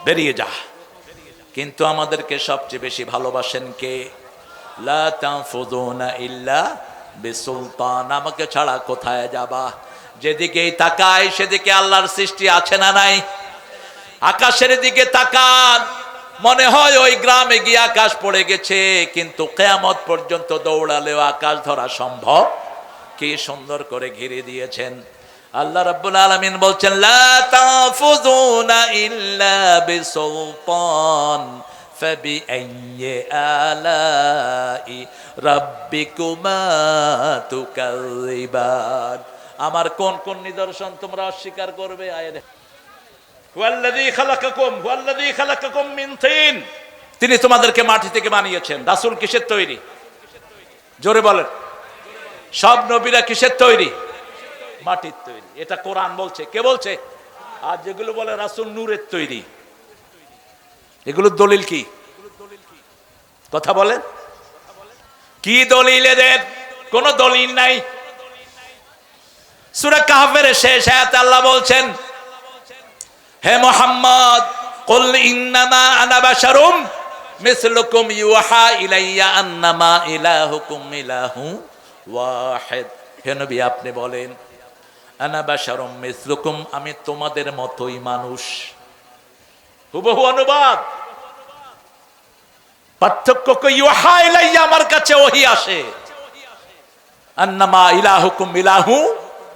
বেরিয়ে যা। কিন্তু আমাদেরকে সবচেয়ে বেশি ভালোবাসেন কে? লা তানফুযুনা ইল্লা বিসুলতান, আমাকে ছাড়া কোথায় যাবা? যেদিকেই তাকাই সেদিকে আল্লাহর সৃষ্টি আছে না নাই? আকাশের দিকে তাকান, মনে হয় ওই গ্রামে গিয়ে আকাশ পড়ে গেছে, কিন্তু কিয়ামত পর্যন্ত দৌড়ালেও আকাশ ধরা সম্ভব। কি সুন্দর করে ঘিরে দিয়েছেন। আল্লাহ রাব্বুল আলামিন বলছেন লা তাফুযুনা ইল্লা বিসুলতান ফাবিআইয়ি আলাই রাব্বিকুমা তুকাযিবান। আমার কোন কোন নিদর্শন তোমরা অস্বীকার করবে? আয়াত হুয়াল্লাযী খালাকাকুম হুয়াল্লাযী খালাকাকুম মিন তিন, তিনি তোমাদেরকে মাটি থেকে বানিয়েছেন। রাসূল কিসের তৈরি? জোরে বলেন। সব নবীরা কিসের তৈরি? মাটির তৈরি। এটা কোরআন বলছে। কে বলছে? আর যেগুলো বলে রাসূল নূরের তৈরি, এগুলো দলিল কি? কথা বলেন, কি দলিল এদের? কোন দলিল নাই। সূরা কাহফের শেষ আয়াতে আল্লাহ বলছেন হে মুহাম্মদ কুল ইন্নামা আনা বাশারুম মিসলুকুম ইউহা ইলাইয়া আন্নামা ইলাহুকুম ইলাহু ওয়াহিদ। হে নবী আপনি বলেন আনা বাশারুম মিসলুকুম, আমি তোমাদের মতোই মানুষ। হুবহু অনুবাদ। পার্থক্য কি? ইউহা ইলাইয়া, আমার কাছে ওহী আসে। আন্নামা ইলাহুকুম ইলাহু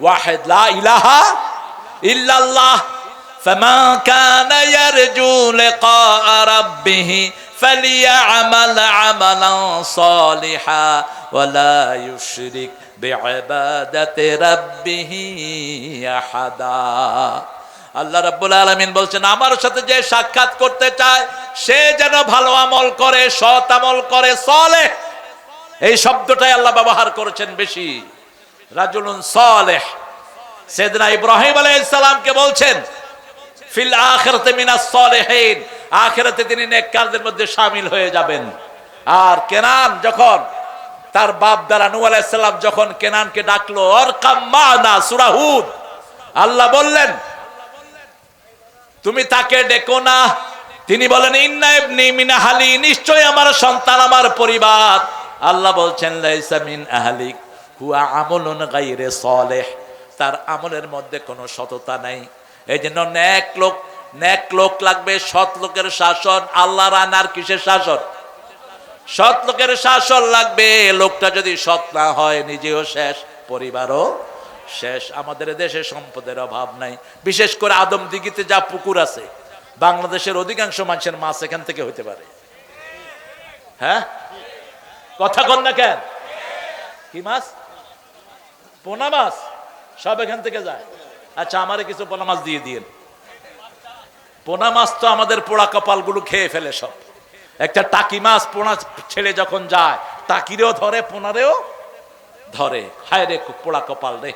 ওয়াহিদ, লা ইলাহা ইল্লাল্লাহ। ফামান কানা ইয়ারজু লিকা রাব্বিহি ফালিয়া'মাল 'আমালান সালিহা ওয়া লা ইউশরিক বিইবাদাতি রাব্বিহি আহাদা। আল্লাহ রাব্বুল আলামিন বলছেন আমার সাথে যে সাক্ষাৎ করতে চায় সে যেন ভালো আমল করে, সৎ আমল করে। সালেহ, এই শব্দটাই আল্লাহ ব্যবহার করেছেন বেশি। রাজুলুন সালেহ। সাইয়েদনা ইব্রাহিম আলাইহিস সালামকে বলছেন ফিল আখিরাতি মিনাস সালিহিন, আখিরাতে তিনি নেককারদের মধ্যে শামিল হয়ে যাবেন। আর কেনান যখন তার বাপ দ্বারা নূহ আলাইহিস সালাম যখন কেনানকে ডাকলো অরকাম মানা, সূরা হুদ, আল্লাহ বললেন তুমি তাকে ডেকো না। তিনি বলেন ইন্না ইবনি মিন আহলি, নিশ্চয় আমার সন্তান আমার পরিবার। আল্লাহ বলছেন লাইসা মিন আহলিক হুয়া আমলুন গায়রে সালেহ, তার আমলের মধ্যে কোনো সততা নাই। এই জন্য নেক লোক লাগবে, সৎ লোকের শাসন। আল্লাহর আনার কিসের শাসন? সৎ লোকের শাসন লাগবে। লোকটা যদি সৎ না হয় নিজেও শেষ, পরিবারও শেষ। আমাদের দেশে সম্পদের অভাব নাই, বিশেষ করে আদমদিঘিতে যা পুকুর আছে, বাংলাদেশের অধিকাংশ মানুষের মাছ এখান থেকে হইতে পারে। হ্যাঁ, কথা কন না কেন? কি মাছ? পোনা মাছ সব এখান থেকে যায়। আচ্ছা, আমারে কিছু পোনা মাছ দিয়ে দিয়েন। পোনা মাছ তো আমাদের পোড়া কপালগুলো খেয়ে ফেলে সব। একটা টাকি মাছ পোনা ছেড়ে যখন যায়, টাকিরেও ধরে, পোনারেও ধরে। হায় রে পোড়া কপাল রে।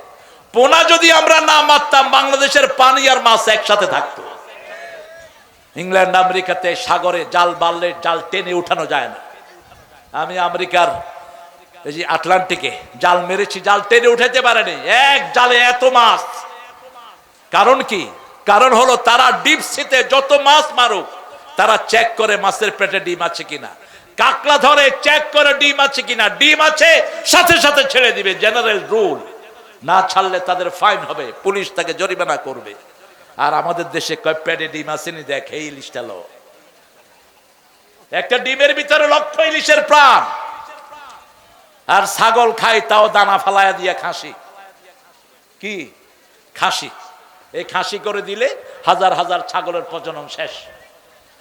পোনা যদি আমরা না মারতাম, বাংলাদেশের পানি আর মাছ একসাথে থাকতো। ইংল্যান্ড আমেরিকাতে সাগরে জাল বাড়লে জাল টেনে উঠানো যায় না। আমি আমেরিকার এই যে আটলান্টিকে জাল মেরেছি, জাল টেনে উঠাতে পারেনি, এক জালে এত মাছ। কারণ কি? কারণ হলো তারা ডিপ সিতে যত মাছ মারুক, তারা চেক করে মাছের পেটে ডিম আছে কিনা। কাকড়া ধরে চেক করে ডিম আছে কিনা, ডিম আছে সাথে সাথে ছেড়ে দিবে, জেনারেল রুল। না ছাড়লে তাদের ফাইন হবে, পুলিশ তাকে জরিমানা করবে। আর আমাদের দেশে কয় পেটে ডিম আসেনি, দেখ এই ইলিশটা লো। একটা ডিমের ভিতরে লক্ষ ইলিশের প্রাণ। আর ছাগল খায়, তাও দানা ফালায়া দিয়ে খাসি। কি খাসি? এই খাসি করে দিলে হাজার হাজার ছাগলের প্রজনন শেষ।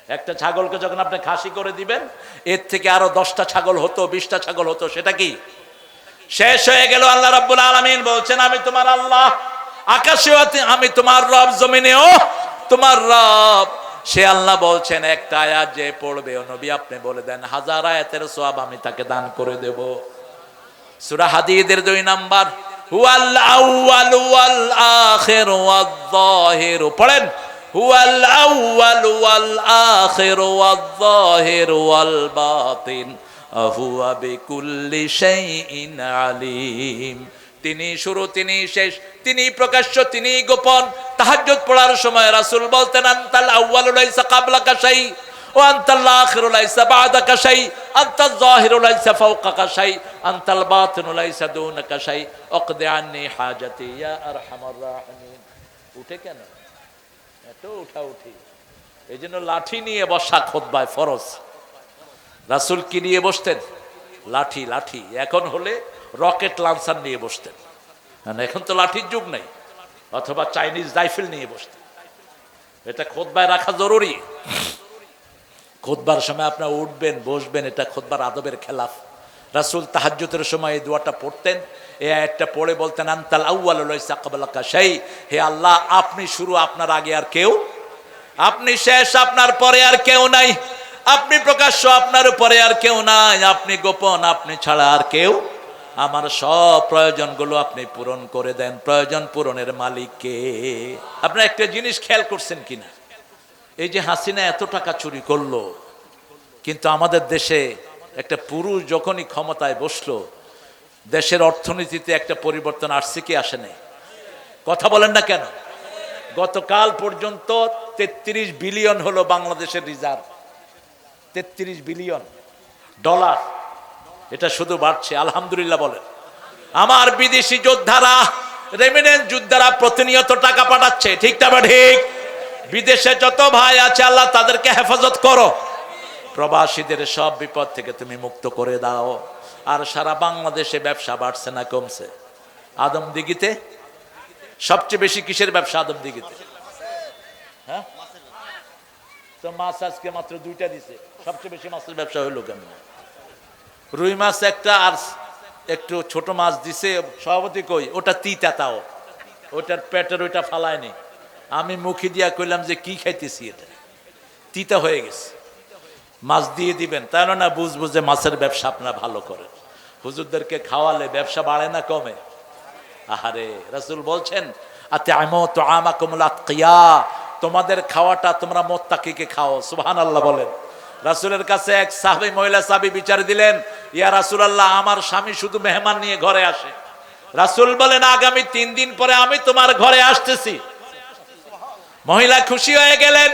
একটা ছাগলকে যখন আপনি খাসি করে দিবেন, এর থেকে আরো 10টা ছাগল হতো, 20টা ছাগল হতো, সেটা কি শেষ হয়ে গেল। আল্লাহ রাব্বুল আলামিন বলছেন, আমি তোমার আল্লাহ, আকাশেও আমি তোমার রব, জমিনেও তোমার রব। সে আল্লাহ বলছেন, একটা আয়াত যে পড়বে, ও নবী আপনি বলে দেন, 1000 আয়াতের সওয়াব আমি তাকে দান করে দেব। সূরা হাদীদের 2 নাম্বার, হুয়াল আউয়াল ওয়াল আখির ওয়াল যাহির। পড়েন, হুয়াল আউয়াল ওয়াল আখির ওয়াল যাহির ওয়াল বাতিন হুয়া বিকুল্লি শাইইন আলিম। তিনি শুরু, তিনি শেষ, তিনি প্রকাশ্য, তিনি গোপন। তাহাজ্জুদ পড়ার সময় রাসূল বলতেন, আনতাল আউয়ালু লাইসা ক্বাবলাকা শাই ওয়া আনতাল আখিরু লাইসা বা'দাকা শাই, আনতাল যাহিরু লাইসা ফাওকাকা শাই, আনতাল বাতিনু লাইসা দুনাকা শাই, আকদি আন্নি হাজাতি ইয়া আরহামার রাহিমিন। উঠে কেন এত উঠি? এইজন্য লাঠি নিয়ে বসা খুতবায় ফরজ। রাসূল কি নিয়ে বসতেন? লাঠি। লাঠি এখন হলে রকেট লঞ্চার নিয়ে বসতেন, এখন তো লাঠির যুগ নেই। অথবা চাইনিজ রাইফেল নিয়ে বসতেন। এটা খুতবায় রাখা জরুরি। খুতবার সময় আপনারা উঠবেন, বসবেন, এটা খুতবার আদবের খেলাফ। রাসূল তাহাজ্জুদের সময় এই দোয়াটা পড়তেন। এই আয়াতটা পড়ে বলতেন, আনতাল আউয়ালু লাইসা ক্বাবলাকা শাই। হে আল্লাহ, আপনি শুরু, আপনার আগে আর কেউ, আপনি শেষ, আপনার পরে আর কেউ নাই। আপনি প্রকাশ্য, আপনার উপরে আর কেউ নাই। আপনি গোপন, আপনি ছাড়া আর কেউ। আমার সব প্রয়োজনগুলো আপনি পূরণ করে দেন। প্রয়োজন পূরণের মালিক কে? আপনারা একটা জিনিস খেয়াল করছেন কিনা, এই যে হাসিনা এত টাকা চুরি করলো, কিন্তু আমাদের দেশে একটা পুরুষ যখনই ক্ষমতায় বসলো, দেশের অর্থনীতিতে একটা পরিবর্তন আসছে কি আসে নাই? কথা বলেন না কেন? গতকাল পর্যন্ত 33 বিলিয়ন হলো বাংলাদেশের রিজার্ভ। 33 billion dollar. এটা শুধু বাড়ছে, আলহামদুলিল্লাহ বলেন। আমার বিদেশি যোদ্ধারা, রেমিনেন্স যোদ্ধারা প্রতিনিয়ত টাকা পাঠাচ্ছে, ঠিক না ঠিক? বিদেশে যত ভাই আছে, আল্লাহ তাদেরকে হেফাজত করো। প্রবাসীদের সব বিপদ থেকে তুমি মুক্ত করে দাও। আর সারা বাংলাদেশে ব্যবসা বাড়ছে না কমছে? আদমদিঘিতে সবচেয়ে বেশি কিসের ব্যবসা? আদমদিঘিতে। হ্যাঁ, তো মাছ আজকে মাত্র 2টা দিছে, সবচেয়ে বেশি মাছের ব্যবসা হইলো কেন? রুই মাছ একটা, আর একটু ছোট মাছ দিছে। সভাপতি কই, ওটা তিতা, তাও ওটার পেটের ওইটা ফালায়নি। আমি মুখে দিয়া কইলাম যে কি খাইতেছি, এটা তিতা হয়ে গেছে, মাছ দিয়ে দিবেন। তাহলে না বুঝবো যে মাছের ব্যবসা আপনারা ভালো করেন। হুজুরদেরকে খাওয়ালে ব্যবসা বাড়ে না কমে? আহারে, রাসূল বলছেন, আত'আমু তু'আমাকুমুল আতকিয়া, তোমাদের খাওয়াটা তোমরা মুত্তাকিকে খাও। সুবহানাল্লাহ বলেন। রাসূলের কাছে এক সাহাবী, মহিলা সাহাবী বিচার দিলেন, ইয়া রাসূলুল্লাহ, আমার স্বামী শুধু মেহমান নিয়ে ঘরে আসে। রাসূল বলেন, আগামী 3 দিন পরে আমি তোমার ঘরে আসতেছি। মহিলা খুশি হয়ে গেলেন।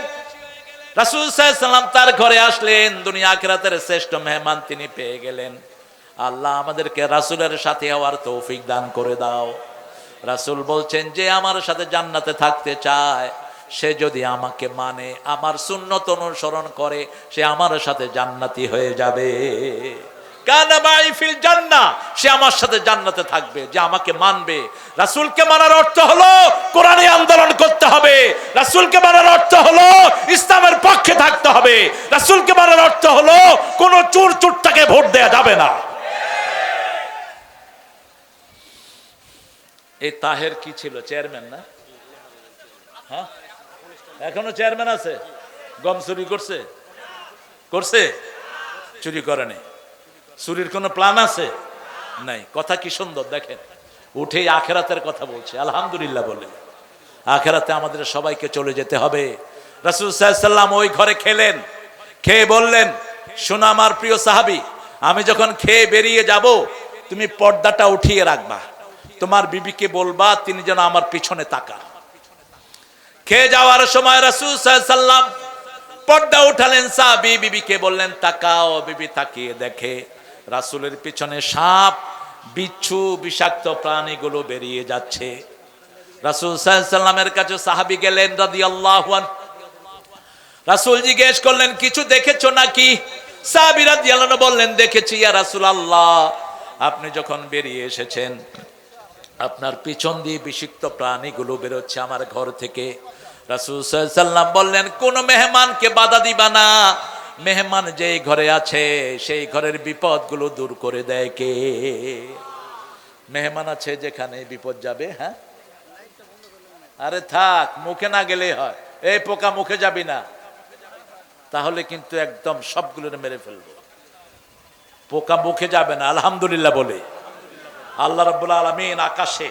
রাসূল সাল্লাল্লাহু আলাইহি ওয়াসাল্লাম তার ঘরে আসলেন। দুনিয়া আখিরাতের শ্রেষ্ঠ মেহমান তিনি পেয়ে গেলেন। আল্লাহ আমাদেরকে রাসূলের সাথে হওয়ার তৌফিক দান করে দাও। রাসূল বলছেন, যে আমার সাথে জান্নাতে থাকতে চায়, সে যদি আমাকে মানে, আমার সুন্নত অনুসরণ করে, সে আমার সাথে জান্নাতি হয়ে যাবে। কানা মাই ফিল জান্নাহ, সে আমার সাথে জান্নাতে থাকবে। যে আমাকে মানবে। রাসূলকে মানার অর্থ হলো কোরআনে আন্দোলন করতে হবে। রাসূলকে মানার অর্থ হলো ইসলামের পক্ষে থাকতে হবে। রাসূলকে মানার অর্থ হলো কোন চোর চোরটাকে ভোট দেয়া যাবে না। এই তাহের কি ছিল, চেয়ারম্যান না? হ্যাঁ, এখনো চেয়ারম্যান আছে। গম চুরি করছে? করছে? চুরি করেনি। চুরির কোনো প্ল্যান আছে? নাই। কথা কি সুন্দর দেখেন, উঠেই আখেরাতের কথা বলছে। আলহামদুলিল্লাহ বলে, আখেরাতে আমাদের সবাইকে চলে যেতে হবে। রাসূল সাল্লাল্লাহু আলাইহি ওয়াসাল্লাম ওই ঘরে খেলেন, খেয়ে বললেন, শোনো আমার প্রিয় সাহাবী, আমি যখন খেয়ে বেরিয়ে যাব তুমি পর্দাটা উঠিয়ে রাখবা, তোমার বিবিকে বলবা তিনি যেন আমার পিছনে তাকান। খেয়ে যাওয়ার সময় রাসূল সাল্লাল্লাহু আলাইহি ওয়াসাল্লাম পর্দা উঠালেন, সাহাবী বিবিকে বললেন তাকাও। বিবি তাকিয়ে দেখে রাসূলের পিছনে সাপ, বিচ্ছু, বিষাক্ত প্রাণীগুলো বেরিয়ে যাচ্ছে। রাসূল সাল্লাল্লাহু আলাইহি ওয়াসাল্লামের কাছে সাহাবী গেলেন রাদিয়াল্লাহু আনহু। রাসূল জিজ্ঞেস করলেন কিছু দেখেছো নাকি? সাহাবী রাদিয়াল্লাহু আনহু বললেন দেখেছি ইয়া রাসূলুল্লাহ, আপনি যখন বেরিয়ে এসেছেন আপনার পিছন দিয়ে বিষাক্ত প্রাণীগুলো বেরোচ্ছে আমার ঘর থেকে। রাসূল সাল্লাল্লাহু আলাইহি ওয়াসাল্লাম বললেন কোন মেহমানকে বাধা দিবা না, মেহমান যেই ঘরে আছে সেই ঘরের বিপদগুলো দূর করে দেয় কে? মেহমান আছে যেখানে বিপদ যাবে। হ্যাঁ, আরে থাক, মুখে না গেলেই হয়। এই পোকা মুখে যাবি না, তাহলে কিন্তু একদম সবগুলো মেরে ফেলবো। পোকা মুখে যাবে না। আলহামদুলিল্লাহ বলে আল্লাহ রাব্বুল আলামিন আকাশে,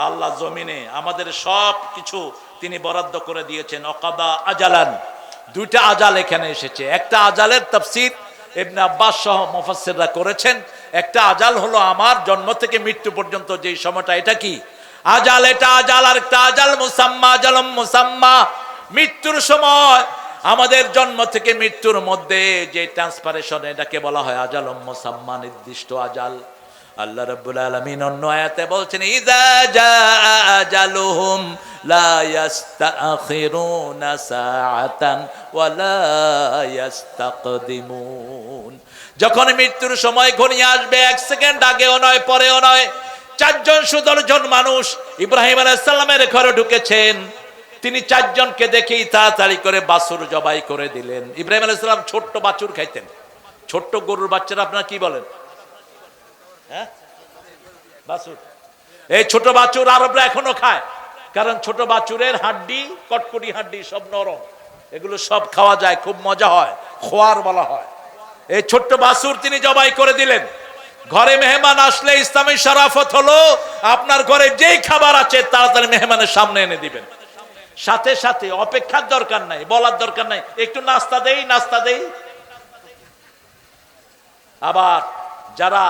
আল্লাহ জমিনে আমাদের সব কিছু তিনি বরাদ্দ করে দিয়েছেন। অকাদা আজালান, দুইটা আজাল এখানে এসেছে। একটা আজালের তাফসীর ইবনে আব্বাস সহ মুফাসসিররা করেছেন। একটা আজাল হলো আমার জন্ম থেকে মৃত্যু পর্যন্ত যেই সময়টা, এটা কি আজাল, এটা আজাল। আর একটা আজাল মুসাম্মা, আজালুম মুসাম্মা, মৃত্যুর সময় আমাদের জন্ম থেকে মৃত্যুর মধ্যে যে ট্রান্সফারেশন, এটাকে বলা হয় আজালুম মুসাম্মা, নির্দিষ্ট আজাল। আল্লাহ রাব্বুল আলামিন অন্য আয়াতে বলছেন ইযা জাআ আজালুহুম লা ইস্তাখিরুনা সাআতান ওয়া লা ইস্তাকদিমুন। যখন মৃত্যুর সময় ঘনিয়ে আসবে, এক সেকেন্ড আগেও নয় পরেও নয়। চারজন সুদর্শন মানুষ ইব্রাহিম আলাইহিস সালামের ঘরে ঢুকেছেন। তিনি চারজনকে দেখেই তাড়াতাড়ি করে বাছুর জবাই করে দিলেন। ইব্রাহিম আলাইহিস সালাম ছোট্ট বাছুর খাইতেন। ছোট্ট গরুর বাচ্চারা আপনারা কি বলেন? হ্যাঁ, বাছুর। এই ছোট বাছুর আরবরা এখনো খায়, কারণ ছোট বাছুরের হাড্ডি, কটকটি হাড্ডি সব নরম, এগুলো সব খাওয়া যায়, খুব মজা হয়, খোয়ার বলা হয়। এই ছোট্ট বাছুর তিনি জবাই করে দিলেন। ঘরে মেহমান আসলে ইসলামী শরাফত হলো আপনার ঘরে যেই খাবার আছে তাড়াতাড়ি মেহমানের সামনে এনে দিবেন। সাথে সাথে অপেক্ষার দরকার নাই, বলার দরকার নাই একটু নাস্তা দেই, নাস্তা দেই। আবার যারা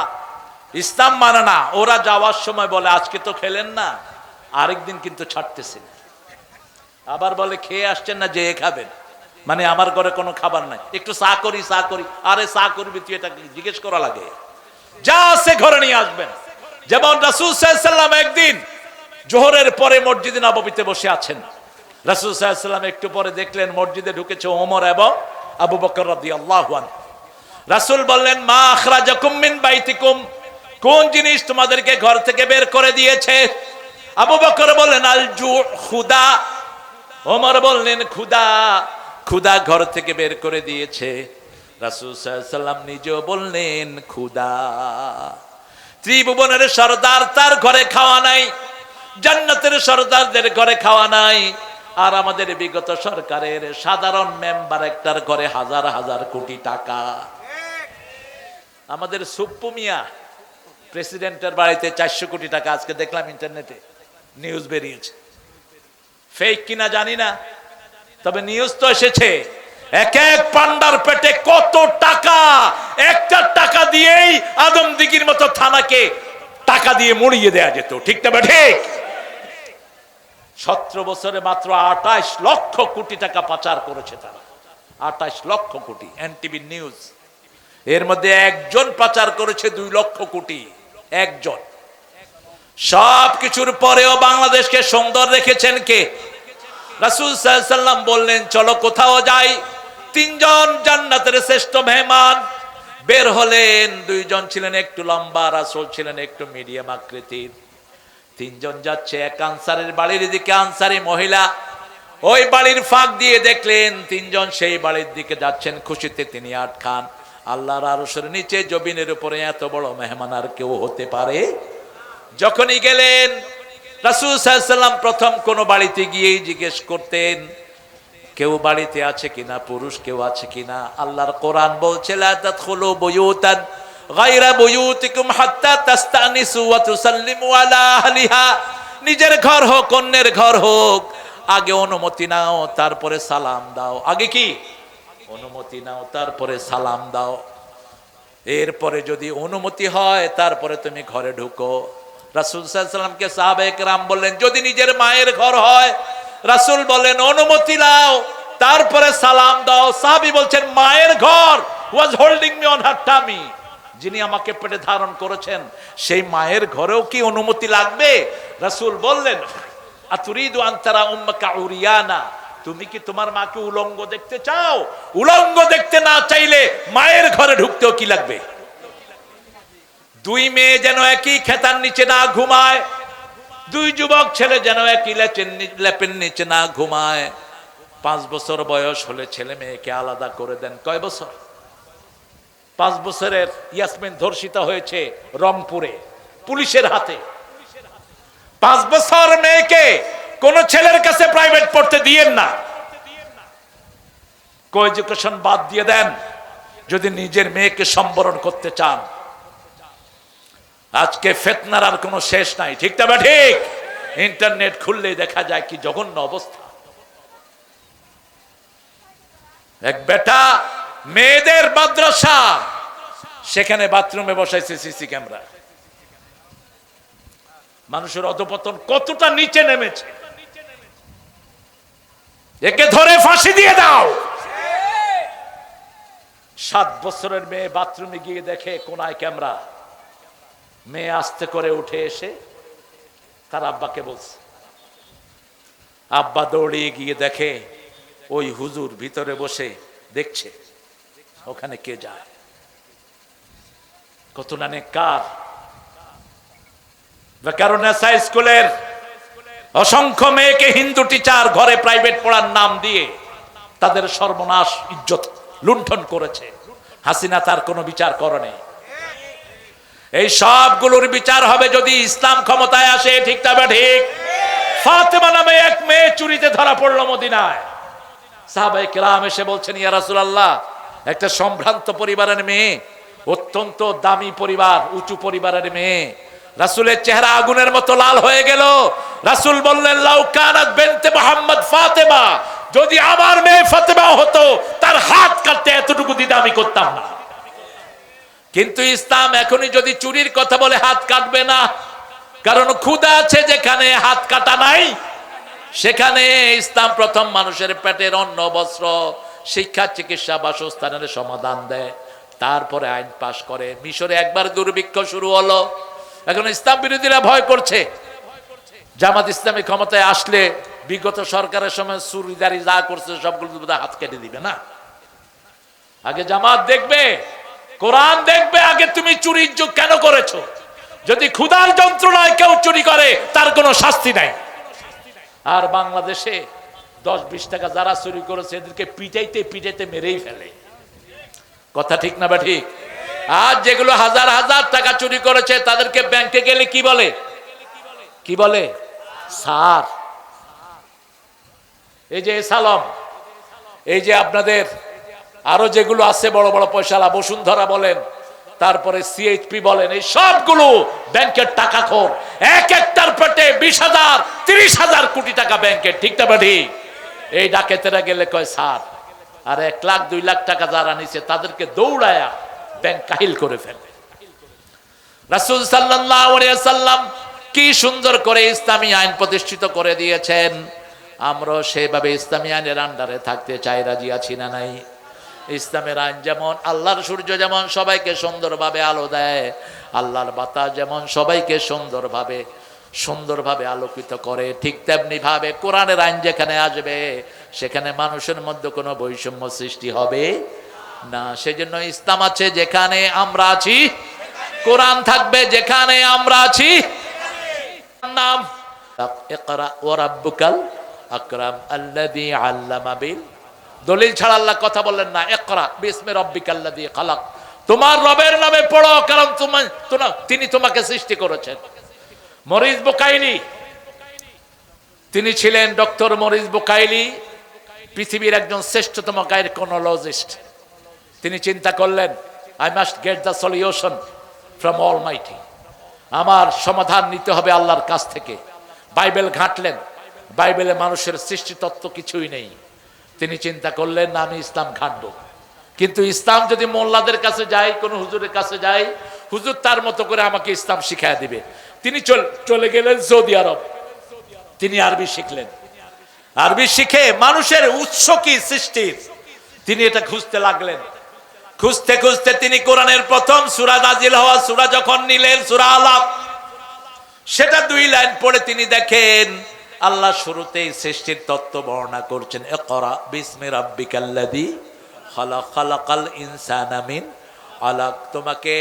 ইসলাম মানে না, ওরা যাওয়ার সময় বলে আজকে তো খেলেন না, আরেকদিন কিন্তু ছাড়তেছেন। আবার বলে খেয়ে আসছেন না, যেয়ে খাবেন, মানে আমার ঘরে কোনো খাবার নাই, একটু চা করি, চা করি। আরে চা করবি তুই, এটা জিজ্ঞেস করা লাগে? যা আছে ঘরে নিয়ে আসবেন। যেমন রাসূল সাল্লাল্লাহু আলাইহি ওয়াসাল্লাম একদিন জোহরের পরে মসজিদে নববীতে বসে আছেন। রাসূল সাল্লাল্লাহু আলাইহি ওয়াসাল্লাম একটু পরে দেখলেন মসজিদে ঢুকেছে ওমর এবং আবু বকর রাদিয়াল্লাহু আনহু। রাসূল বললেন মা আখরাজাকুম মিন বাইতিকুম, কোন জিনিস তোমাদেরকে ঘর থেকে বের করে দিয়েছে? আবু বকর বললেন আল জু, ক্ষুধা। ওমর বললেন ক্ষুধা, ক্ষুধা ঘর থেকে বের করে দিয়েছে। রাসূল সাল্লাল্লাহু আলাইহি ওয়াসাল্লাম নিজেও বললেন ক্ষুধা। ত্রিভুবনের সরদার, তার ঘরে খাওয়া নাই, জান্নাতের সরদারদের ঘরে খাওয়া নাই। আর আমাদের বিগত সরকারের সাধারণ মেম্বার একটার ঘরে হাজার হাজার কোটি টাকা। আমাদের সুপ্পু মিয়া প্রেসিডেন্টের বাড়িতে 400 কোটি টাকা, আজকে দেখলাম ইন্টারনেটে নিউজ বেরিয়েছে। ফেক কিনা জানি না, তবে নিউজ তো এসেছে। এক এক পান্ডার পেটে কত টাকা, একটা টাকা দিয়েই আদমদিঘির মতো থানাকে টাকা দিয়ে মুড়িয়ে দেয়া যেত, ঠিক না ঠিক? 17 বছরে মাত্র 28 লক্ষ কোটি টাকা পাচার করেছে তারা, 28 লক্ষ কোটি। এনটিভি নিউজ, এর মধ্যে একজন পাচার করেছে 2 লক্ষ কোটি, একজন। সব কিছুর পরেও বাংলাদেশকে সুন্দর রেখেছেন কে? রাসূল সাল্লাল্লাহু আলাইহি ওয়াসাল্লাম বললেন চলো কোথাও যাই। 3 জন জান্নাতের শ্রেষ্ঠ মেহমান বের হলেন। 2 জন ছিলেন একটু লম্বা, রাসূল ছিলেন একটু মিডিয়াম আকৃতির। 3 জন যাচ্ছে এক আনসারের বাড়ির দিকে, আনসারী মহিলা। ওই বাড়ির ফাঁক দিয়ে দেখলেন 3 জন সেই বাড়ির দিকে যাচ্ছেন। খুশিতে তিনি আটখান। আল্লাহর আরশের নিচে জমিনের উপরে এত বড় মেহমান আর কেউ হতে পারে? যখনই গেলেন রাসূল সাল্লাল্লাহু আলাইহি ওয়াসাল্লাম প্রথম কোন বাড়িতে গিয়েই জিজ্ঞেস করতেন কেউ বাড়িতে আছে কিনা, পুরুষ কেউ আছে কিনা। আল্লাহর কোরআন বলছে লা তাদখুলু বুয়ুতান গায়রা বুয়ুতিকুম হাত্তা তাস্তানিসু ওয়া তুসাল্লিমু আলা আহলিহা। নিজের ঘর হোক অন্যের ঘর হোক, আগে অনুমতি নাও তারপরে সালাম দাও। আগে কি অনুমতি নাও তারপরে সালাম দাও, এরপরে যদি অনুমতি হয় তারপরে তুমি ঘরে ঢুকো। রাসূল সাল্লাল্লাহু আলাইহি ওয়াসাল্লামকে সাহাবায়ে কেরাম বললেন যদি নিজের মায়ের ঘর হয়, রাসূল বলেন অনুমতি নাও তারপরে সালাম দাও। সাহাবী বলছেন মায়ের ঘর was holding me on her tummy, যিনি আমাকে পেটে ধারণ করেছেন সেই মায়ের ঘরেও কি অনুমতি লাগবে? রাসূল বললেন আতুরিদু আন তারা উম্মাকা উরিয়ানা, তুমি কি তোমার মাকে উলঙ্গ দেখতে চাও? উলঙ্গ দেখতে না চাইলে মায়ের ঘরে ঢুকতেও কি লাগবে? দুই মেয়ে যেন একই খেতার নিচে না ঘুমায়, দুই যুবক ছেলে যেন একই লেপের নিচে না ঘুমায়। 5 বছর বয়স হলে ছেলে মেয়েকে আলাদা করে দেন। কয় বছর? 5 বছরের ইয়াসমিন ধর্ষিত হয়েছে রংপুরে পুলিশের হাতে। 5 বছর মেয়েকে কোন ছেলের কাছে প্রাইভেট পড়তে দিয়েন না, কো এডুকেশন বাদ দিয়ে দেন যদি নিজের মেয়েকে সম্বরণ করতে চান। আজকে ফিতনার আর কোনো শেষ নাই, ঠিক না? ঠিক। ইন্টারনেট খুললেই দেখা যায় কি জঘন্য অবস্থা। এক বেটা মেয়েদের মাদ্রাসা, সেখানে বাথরুমে বসাইছে সিসি ক্যামেরা। মানুষের অধপতন কতটা নিচে নেমেছে, একে ধরে ফাঁসি দিয়ে দাও। 7 বছরের মেয়ে বাথরুমে গিয়ে দেখে কোনায় ক্যামেরা। মেয়ে আস্তে করে উঠে এসে তার আব্বাকে বলছে, আব্বা দৌড়িয়ে গিয়ে দেখে ওই হুজুর ভিতরে বসে দেখছে ওখানে কে যায়। কত না নেককার। বেকারুন্নেসা স্কুলের অসংখ্য মেয়েকে হিন্দু টিচার ঘরে প্রাইভেট পড়ার নাম দিয়ে তাদের সর্বনাশ ইজ্জত লুণ্ঠন করেছে। হাসিনা তার কোনো বিচার করেনি। এই সবগুলোর বিচার হবে যদি ইসলাম ক্ষমতায় আসে, ঠিক তবে ঠিক। ফাতেমা নামে এক মেয়ে চুরিতে ধরা পড়লো মদিনায়। সাহাবায়ে কেরাম এসে বলছেন ইয়া রাসূলুল্লাহ, একটা সম্ভ্রান্ত পরিবারের মেয়ে, অত্যন্ত দামি পরিবার, উঁচু পরিবারের মেয়ে। রাসূলের চেহারা আগুনের মতো লাল হয়ে গেল। রাসূল বললেন লাউ কানাত বিনতে মুহাম্মদ ফাতেমা, যদি আমার মেয়ে ফাতেমা হতো তার হাত কাটতে এতটুকু দ্বিধা আমি করতাম না। কিন্তু ইসলাম এখনই যদি চুরির কথা বলে হাত কাটবে না, কারণ ক্ষুধা আছে যেখানে হাত কাটা নাই সেখানে ইসলাম প্রথম মানুষের পেটের অন্ন, বস্ত্র, শিক্ষা, চিকিৎসা, বাসস্থানের সমাধান দেয়, তারপরে আইন পাশ করে। মিশরে একবার দুর্ভিক্ষ শুরু হলো, এখন ইসলাম বিরোধীরা ভয় করছে জামাত ইসলামী ক্ষমতায় আসলে বিগত সরকারের সময় চুরিদারি যা করছে সবগুলো হাত কেটে দিবে না। আগে জামাত দেখবে, কোরআন দেখবে, আগে তুমি চুরির যুগ কেন করেছো? যদি ক্ষুধার যন্ত্রণায় কেউ চুরি করে তার কোনো শাস্তি নাই। আর বাংলাদেশে 10-20 টাকা যারা চুরি করেছে এদেরকে পিটাইতে পিটাইতে মেরেই ফেলে। কথা ঠিক না বা ঠিক? আর যেগুলো হাজার হাজার টাকা চুরি করেছে তাদেরকে ব্যাংকে গেলে কি বলে? কি বলে? স্যার। এই যে সালাম, এই যে আপনাদের আরো যেগুলো আছে বড় বড় পয়সালা, বসুন্ধরা বলেন, তারপরে সিএইচপি বলেন, এই সবগুলো ব্যাংকের টাকাখোর। এক একটার পেটে 20,000 30,000 কোটি টাকা ব্যাংকের, ঠিক না ঠিক? এই ডাকাতেরা গেলে কয় স্যার, আর 1 লাখ 2 লাখ টাকা যারা নিছে তাদেরকে দৌড়ায়া ব্যাংক কাহিল করে ফেলে। রাসূল সাল্লাল্লাহু আলাইহি ওয়াসাল্লাম কি সুন্দর করে ইসলামী আইন প্রতিষ্ঠিত করে দিয়েছেন। আমরা সেভাবে ইসলামী আইনের আন্ডারে থাকতে চাই, রাজি আছি না নাই? ইসলামের আইন যেমন, আল্লাহর সূর্য যেমন সবাইকে সুন্দরভাবে আলো দেয়, আল্লাহর বাতাস যেমন সবাইকে সুন্দরভাবে আলোকিত করে, ঠিক তেমনি ভাবে কোরআনের আইন যেখানে আসবে সেখানে মানুষের মধ্যে কোনো বৈষম্য সৃষ্টি হবে না। সেজন্য ইসলাম আছে যেখানে আমরা আছি, কোরআন থাকবে যেখানে আমরা আছি। নাম ইকরা ওয়া রাব্বুকাল আকরাম আল্লাযী আল্লামা বিল, দলিল ছাড়া আল্লাহ কথা বললেন না। ইকরা বিসমি রাব্বিকাল্লাযী খালাক, তোমার রবের নামে পড়ো, কারণ তিনি তোমাকে সৃষ্টি করেছেন। মরিস বুকাইলি তিনি ছিলেন ডক্টর মরিস বুকাইলি, পৃথিবীর একজন শ্রেষ্ঠতম গাইনোকোলজিস্ট। তিনি চিন্তা করলেন, I must get the solution from Almighty. আমার সমাধান নিতে হবে আল্লাহর কাছ থেকে। বাইবেল ঘাঁটলেন, বাইবেলে মানুষের সৃষ্টি তত্ত্ব কিছুই নেই। তিনি চিন্তা করলেন, আমি ইসলাম ঘাঁটবো। কিন্তু ইসলাম যদি মোল্লাদের কাছে যাই, কোন হুজুরের কাছে যাই, হুজুর তার মতো করে আমাকে ইসলাম শিখায় দিবে। তিনি চলে গেলেন সৌদি আরব। তিনি আরবি শিখলেন। আরবি শিখে মানুষের উৎস কি সৃষ্টির, তিনি এটা খুঁজতে লাগলেন। খুঁজতে খুঁজতে তিনি কোরআনের প্রথম সূরা নাজিল হওয়া সূরা যখন নিলেন, সূরা আলাক, সেটা 2 লাইন পড়ে তিনি দেখেন আল্লাহ শুরুতেই সৃষ্টির তত্ত্ব বর্ণনা করছেন। ইকরা বিসমি রাব্বিকাল্লাযী খালাক, খালাকাল ইনসানা মিন আলাক। তোমাকে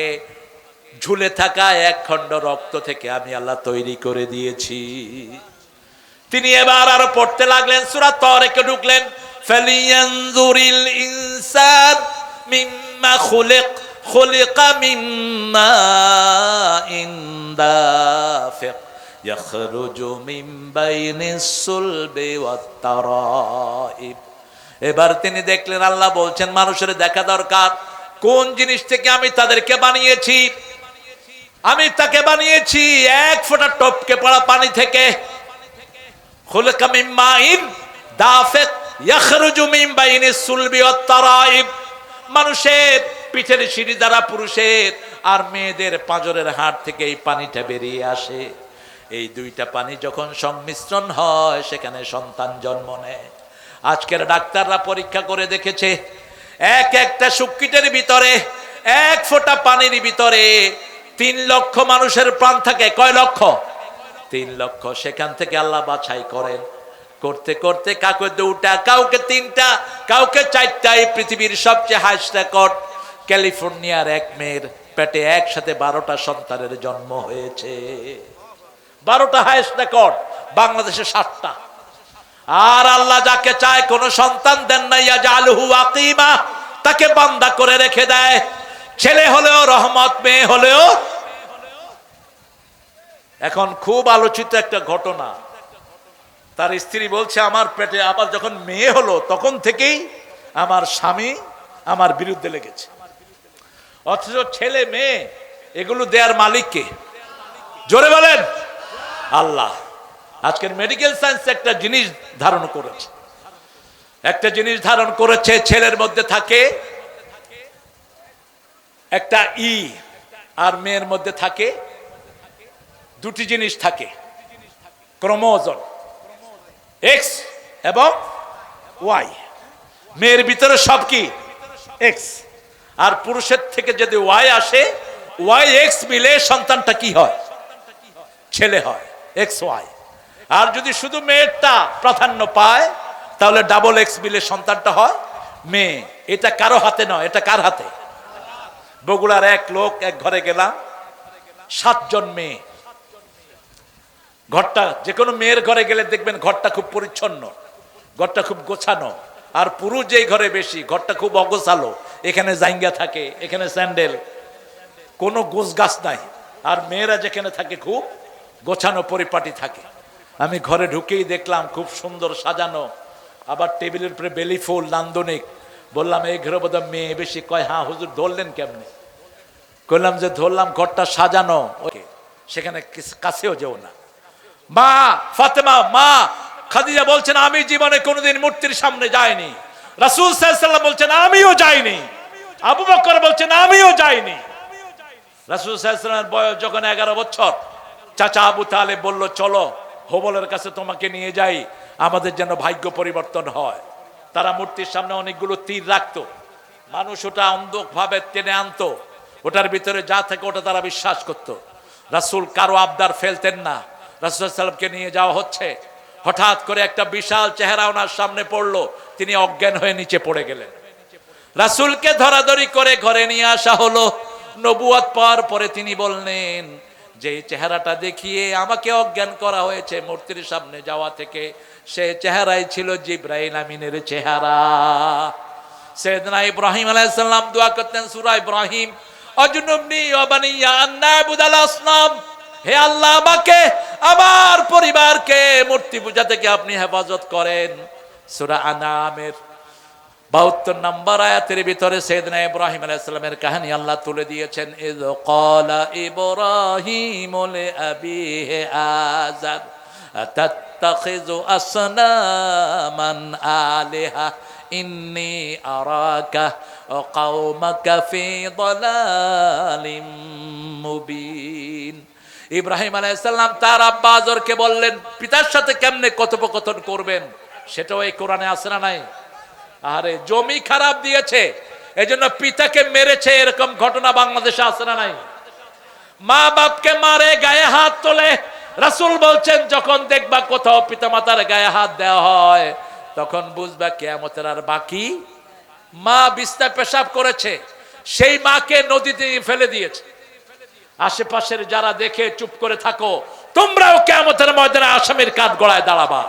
ঝুলে থাকা এক খণ্ড রক্ত থেকে আমি আল্লাহ তৈরি করে দিয়েছি। তিনি এবার আরো পড়তে লাগলেন, সূরা তারিকে ঢুকলেন। ফালিয়ানজুরিল ইনসান মিম্মা খুলিক, খুলিকা মিম্মা ইনদাফিক ইয়াখরুজু মিন বাইনিস সুলবি ওয়াত তারাইব। এবার তিনি দেখলেন আল্লাহ বলছেন মানুষের দেখা দরকার কোন জিনিস থেকে আমি তাদেরকে বানিয়েছি। আমি তাকে বানিয়েছি এক ফোঁটা টপকে পড়া পানি থেকে। খুলিকা মিন মাইন দাফিক ইয়াখরুজু মিন বাইনিস সুলবি ওয়াত তারাইব। মানুষের পিঠের সিঁড়ি দ্বারা পুরুষের আর মেয়েদের পাঁজরের হাড় থেকে এই পানিটা বেরিয়ে আসে। এই দুইটা পানি যখন সংমিশ্রণ হয় সেখানে সন্তান জন্ম নেয়। আজকের ডাক্তাররা পরীক্ষা করে দেখেছে, একটা সুক্কিটের ভিতরে এক ফোঁটা পানির ভিতরে 3 লক্ষ মানুষের প্রাণ থাকে। কয় লক্ষ? 3 লক্ষ। সেখান থেকে আল্লাহ বাছাই করেন। করতে করতে কাউকে 2টা, কাউকে 3টা, কাউকে 4টা। এই পৃথিবীর সবচেয়ে হাইস্ট রেকর্ড ক্যালিফোর্নিয়ার এক মেয়ের পেটে একসাথে 12টা সন্তানের জন্ম হয়েছে। 12টা হাইস্ট রেকর্ড। বাংলাদেশে 7টা। আর আল্লাহ যাকে চায় কোন সন্তান দেন না, ইয়াজআলহু আকিমা, তাকে বান্দা করে রেখে দেয়। ছেলে হলেও রহমত, মেয়ে হলেও। এখন খুব আলোচিত একটা ঘটনা, তার স্ত্রী বলছে আমার পেটে আবার যখন মেয়ে হলো তখন থেকেই আমার স্বামী আমার বিরুদ্ধে লেগেছে। অথচ ছেলে মেয়ে এগুলো দেয়ার মালিক কে? জোরে বলেন, আল্লাহ। আজকের মেডিকেল সায়েন্স একটা জিনিস ধারণ করেছে, ছেলের মধ্যে থাকে একটা ই আর মেয়ের মধ্যে থাকে 2টি জিনিস থাকে, ক্রোমোজোম এক্স এবং ওয়াই। মেয়ের ভিতরে সব কি এক্স, আর পুরুষের থেকে যদি ওয়াই আসে, ওয়াই এক্স মিলে সন্তানটা কি হয়? ছেলে হয়, এক্স ওয়াই। আর যদি শুধু মেয়েরটা প্রাধান্য পায় তাহলে ডাবল এক্স মিলে সন্তানটা হয় মেয়ে। এটা কারো হাতে নয়, এটা কার হাতে? বগুড়ার এক লোক, এক ঘরে গেলাম, 7 জন মেয়ে। ঘরটা, যে কোনো মেয়ের ঘরে গেলে দেখবেন ঘরটা খুব পরিচ্ছন্ন, ঘরটা খুব গোছানো। আর পুরুষ যেই ঘরে বেশি, ঘরটা খুব অগোছালো। এখানে জাইঙ্গা থাকে, এখানে স্যান্ডেল, কোনো গোছ গাছ নাই। আর মেয়েরা যেখানে থাকে খুব গোছানো পরিপাটি থাকে। আমি ঘরে ঢুকেই দেখলাম খুব সুন্দর সাজানো, আবার টেবিলের উপরে বেলি ফুল, নান্দনিক। বললাম এই ঘরে বোধহয় মেয়ে বেশি। কয় হ্যাঁ হুজুর, ধরলেন কেমনে? বললাম যে ধরলাম, ঘরটা সাজানো। সেখানে কাছেও যেও না। মা ফাতেমা, মা খাদিজা বলছেন আমি জীবনে কোনোদিন মূর্তির সামনে যাইনি। রাসূল সাল্লাল্লাহু আলাইহি ওয়াসাল্লাম বলছেন আমিও যাইনি। আবু বকর বলছেন আমিও যাইনি। রাসূল সাল্লাল্লাহু আলাইহি ওয়াসাল্লামের বয়স যখন 11 বছর, চাচা আবু তালেব বলল চলো হোবলের কাছে তোমাকে নিয়ে যাই, আমাদের যেন ভাগ্য পরিবর্তন হয়। তারা মূর্তির সামনে অনেকগুলো তীর রাখতো, মানুষ ওটা অন্ধভাবে টেনে আনতো, ওটার ভিতরে যা থাকে ওটা তারা বিশ্বাস করত। রাসূল কারো আবদার ফেলতেন না। রাসূল সাল্লাল্লাহু আলাইহি ওয়াসাল্লামকে নিয়ে যাওয়া হচ্ছে, হঠাৎ করে একটা বিশাল চেহারা ওনার সামনে পড়লো, তিনি অজ্ঞান হয়ে নিচে পড়ে গেলেন। রাসূলকে ধরাধরি করে ঘরে নিয়ে আসা হলো। নবুয়ত পাওয়ার পরে তিনি বললেন যে চেহারাটা দেখিয়ে আমাকে অজ্ঞান করা হয়েছে মূর্তির সামনে যাওয়া থেকে, সে চেহারাই ছিল জিবরাইল আমিনের চেহারা। সাইয়েদনা ইব্রাহিম আলাইহিস সালাম দোয়া করতেন সূরা ইব্রাহিম, আজনুবনি ওয়া বানিয়া আন না'বুদাল আসনাম, হে আল্লাহ আমাকে আমার পরিবারকে মূর্তি পূজা থেকে আপনি হেফাজত করেন। সূরা আনআমের 72 নম্বর আয়াতের ভিতরে সাইয়েদনা ইব্রাহিম আলাইহিস সালামের কাহিনী আল্লাহ তুলে দিয়েছেন। ইয ক্বালা ইব্রাহিমু লিআবিহি আযার আতাত্তাখিযু আসনামান আলিহা ইন্নী আরাকা ওয়া কওমাকা ফি দালালিম মুবিন। ইব্রাহিম আলাইহিস সালাম তার আব্বা আজরকে বললেন, পিতার সাথে কেমনে কথোপকথন করবেন, সেটাও এই কোরআনে আছে না নাই? আরে জমি খারাপ দিয়েছে, এজন্য পিতাকে মেরেছে, এরকম ঘটনা বাংলাদেশে আছে না নাই? মা বাপকে মারে, গায়ে হাত তোলে। রাসূল বলছেন, যখন দেখবা কোথাও পিতামাতার গায়ে হাত দেওয়া হয়, তখন বুঝবা কিয়ামতের আর বাকি। মা বিছনায় পেশাব করেছে, সেই মাকে নদীতে ফেলে দিয়েছে। আশেপাশের যারা দেখে চুপ করে থাকো, তোমরাও কিয়ামতের ময়দানে আসামির কাঠ গড়ায় দাঁড়াবা।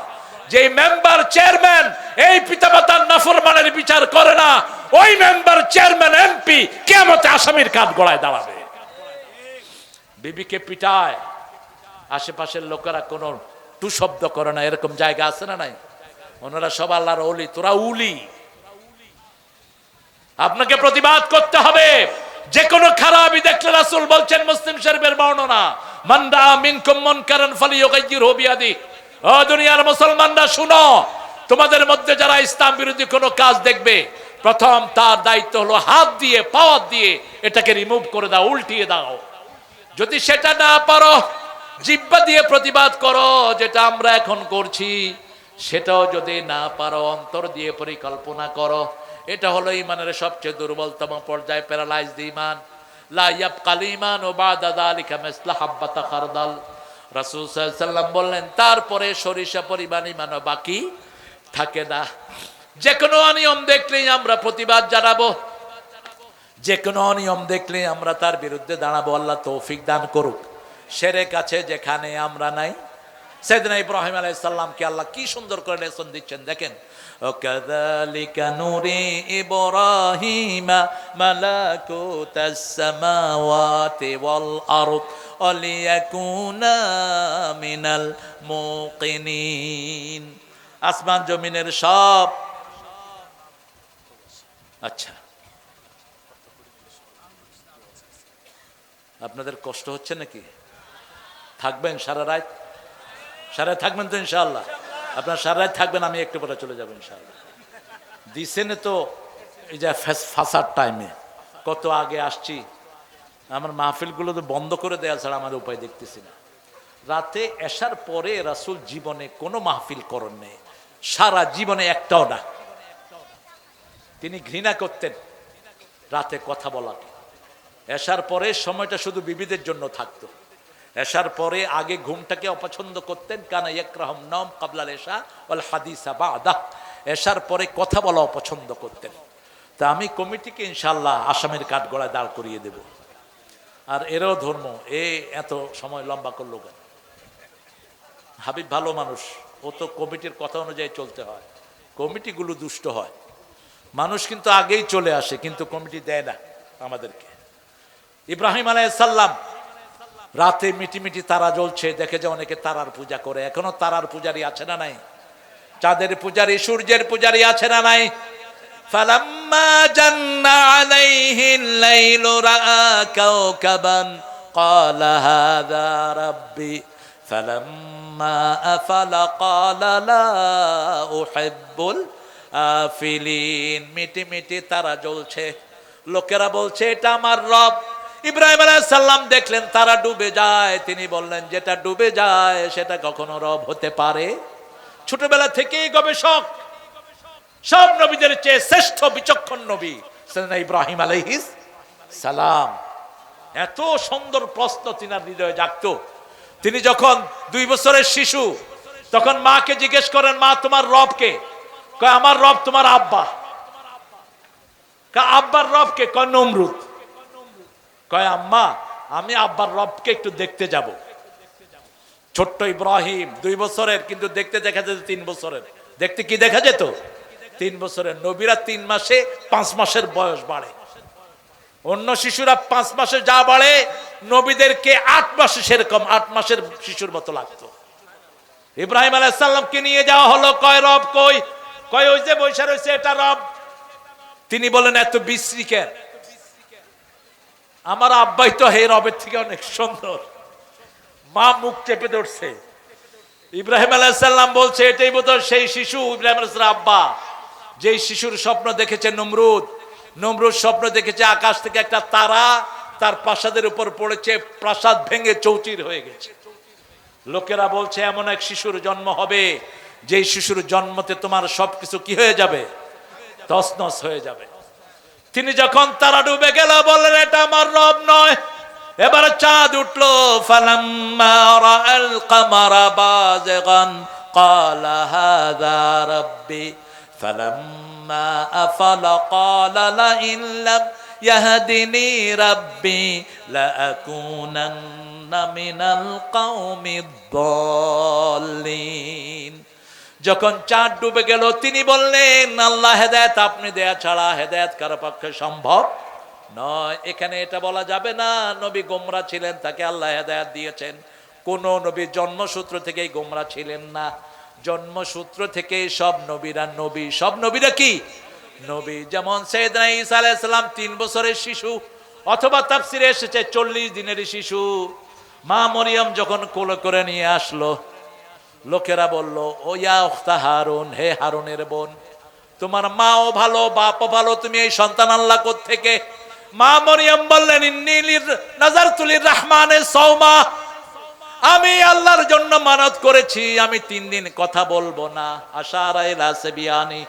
যে মেম্বার চেয়ারম্যান এই পিতামাতার নাফরমানের বিচার করে না, ওই মেম্বার চেয়ারম্যান এমপি কিয়ামতে আসামির কাঠ গড়ায় দাঁড়াবে। বিবিকে পিটায়, আশেপাশের লোকেরা কোনো টু শব্দ করে না, এরকম জায়গা আছে না নাই? ওনারা সব আল্লাহর ওলি, তোরা উলি। আপনাকে প্রতিবাদ করতে হবে। যে কোনো খারাপই দেখলে রাসূল বলছেন, মুসলিম শরীফের বর্ণনা, মান রাআ মিনকুম মুনকারান ফালিয়ুগাইয়িরহু বিয়াদিহি। ও দুনিয়ার মুসলমানরা শুনো, তোমাদের মধ্যে যারা ইসলাম বিরোধী কোনো কাজ দেখবে, প্রথম তার দায়িত্ব হলো হাত দিয়ে, পাওয়ার দিয়ে এটাকে রিমুভ করে দাও, উল্টিয়ে দাও। যদি সেটা না পারো, জিহ্বা দিয়ে প্রতিবাদ করো, যেটা আমরা এখন করছি। সেটাও যদি না পারো, অন্তর দিয়ে পরিকল্পনা করো। এটা হলো ইমানের সবচেয়ে দুর্বলতম পর্যায়, প্যারালাইজড ঈমান। লা ইয়াবকাল ঈমানু বাদা যালিকা মিসলা হাব্বাতা খারদাল। রাসূল সাল্লাল্লাহু আলাইহি ওয়াসাল্লাম বললেন, তারপরে সরিষা পরিমাণ ঈমানও বাকি থাকে না। যে কোনো অনিয়ম দেখলেই আমরা প্রতিবাদ জানাবো, যে কোনো অনিয়ম দেখলেই আমরা তার বিরুদ্ধে দাঁড়াবো। আল্লাহ তৌফিক দান করুক। শিরক আছে যেখানে আমরা নাই। সাইয়েদনা ইব্রাহিম আলাইহিস সালামকে আল্লাহ কি সুন্দর করে লেসন দিচ্ছেন, দেখেন। ওয়াকাযালিকা নুরি ইব্রাহিমা মালাকুতাস সামাওয়াতি ওয়াল আরদ ওয়ালিয়াকুনা মিনাল মুকিনিন। আসমান জমিনের সব, আচ্ছা আপনাদের কষ্ট হচ্ছে নাকি? থাকবেন সারা রাত? সারা রাত থাকবেন তো ইনশাআল্লাহ? আপনারা সারা রাত থাকবেন, আমি একটু পরে চলে যাবো ইনশাআল্লাহ। দিছেন তো এই যে ফাঁসার টাইমে, কত আগে আসছি। আমার মাহফিলগুলো তো বন্ধ করে দেওয়া ছাড়া আমার উপায় দেখতেছি না। রাতে এশার পরে রাসূল জীবনে কোনো মাহফিল করেন নেই, সারা জীবনে একটাও না। তিনি ঘৃণা করতেন রাতে কথা বলাকে। এশার পরে সময়টা শুধু বিবিদের জন্য থাকতো। এশার পরে আগে ঘুমটাকে অপছন্দ করতেন। কানা ইয়াকরাহুন নাওম ক্বাবলাল ইশা ওয়াল হাদিসা বা'দা। এশার পরে কথা বলা অপছন্দ করতেন। তা আমি কমিটিকে ইনশাআল্লাহ আসামের কাঠগড়ায় দাঁড় করিয়ে দেব। আর এরও ধর্ম, এত সময় লম্বা করলো কেন? হাবিব ভালো মানুষ, ও তো কমিটির কথা অনুযায়ী চলতে হয়। কমিটিগুলো দুষ্ট হয়। মানুষ কিন্তু আগেই চলে আসে, কিন্তু কমিটি দেয় না আমাদেরকে। ইব্রাহিম আলাইহিস সালাম রাতে মিটিমিটি তারা জ্বলছে, দেখে যে অনেকে তারার পূজা করে। এখনো তারার পূজারি আছে না নাই? চাঁদের পূজারি, সূর্যের পূজারি আছে না নাই? ফালাম্মা জান্না আলাইহিল লাইলু রাআ কাওকাবান ক্বালা হাযা রাব্বি ফালাম্মা আফালা ক্বালা লা উহিব্বুল আফিলিন। মিটিমিটি তারা জ্বলছে, লোকেরা বলছে এটা আমার রব। ইব্রাহিম আলাইহিস সালাম দেখলেন তারা ডুবে যায়, তিনি বললেন যেটা ডুবে যায় সেটা কখনো রব হতে পারে? ছোটবেলা থেকেই গবেষক, সব নবীদের চেয়ে শ্রেষ্ঠ বিচক্ষণ নবী সাইয়েদনা ইব্রাহিম আলাইহিস সালাম। এত সুন্দর প্রশ্ন তিনার হৃদয়ে জাগতো। তিনি যখন 2 বছরের শিশু, তখন মাকে জিজ্ঞেস করেন, মা তোমার রব কে? কয় আমার রব তোমার আব্বা। আব্বার রব কে? কয় নমরুদ। কয় আম্মা আমি আব্বার রবকে একটু দেখতে যাব। ছোট্ট ইব্রাহিম 2 বছরের, কিন্তু দেখতে দেখা যেত 3 বছরের। দেখতে কি দেখা যেত? 3 বছরের। নবীরা 3 মাসে 5 মাসের বয়স বাড়ে। অন্য শিশুরা 5 মাসে যা বাড়ে, নবীদেরকে 8 মাসে সেরকম 8 মাসের শিশুর মতো লাগতো। ইব্রাহিম আলাইহিস সালামকে নিয়ে যাওয়া হলো, কয় রব কই? কয় ওই যে বৈশা রয়েছে এটা রব। তিনি বলেন এত বিশ্রী কেন? আমার আব্বাই তো হে রবের থেকে অনেক সুন্দর। মা মুখ চেপে ধরছে। ইব্রাহিম আলাইহিস সালাম বলছে এটাই বোধহয় সেই শিশু ইব্রাহিম আলাইহিস সালাম আব্বা, যেই শিশুর স্বপ্ন দেখেছে নমরুদ। নমরুদ স্বপ্ন দেখেছে আকাশ থেকে একটা তারা তার প্রাসাদের উপর পড়েছে, প্রাসাদ ভেঙে চৌচির হয়ে গেছে। লোকেরা বলছে এমন এক শিশুর জন্ম হবে, যেই শিশুর জন্মতে তোমার সবকিছু কি হয়ে যাবে? তছনছ হয়ে যাবে। তিনি যখন তারা ডুবে গেল বললেন এটা আমার রব নয়। এবার চাঁদ উঠলো, ফালাম্মা রাআল কামারা বাযিগান ক্বালা হাযা রাব্বি ফালাম্মা আফালা ক্বালা লা ইন লাম ইয়াহদিনি রাব্বি লাআকুনান্না মিনাল কওমিদ দাল্লিন। যখন চাঁদ ডুবে গেল তিনি বললেন আল্লাহ হেদায়েত আপনি দেয়া ছাড়া হেদায়েত কারো পক্ষে সম্ভব নয়। এখানে এটা বলা যাবে না নবী গোমরা ছিলেন, তাকে আল্লাহ হেদায়েত দিয়েছেন। কোন নবী জন্মসূত্র থেকেই গোমরা ছিলেন না। জন্মসূত্র থেকে সব নবীরা নবী। সব নবীরা কি নবী। যেমন সাইয়েদনা ঈসা আলাইহিস সালাম 3 বছরের শিশু, অথবা তাফসিরে এসেছে 40 দিনের শিশু। মা মরিয়ম যখন কোলে করে নিয়ে আসলো, লোকেরা বলল ও ইয়া উখতা হারুন, হে হারুনের বোন, তোমার মাও ভালো বাপও ভালো, তুমি এই সন্তান আল্লাহ কোত্থেকে? মা মরিয়ম বললেন ইন্নী নাযারতু লিররহমানি সাওমা, আমি আল্লাহর জন্য মানত করেছি আমি 3 দিন কথা বলবো না। আশারা ইলা সাবিয়ানি,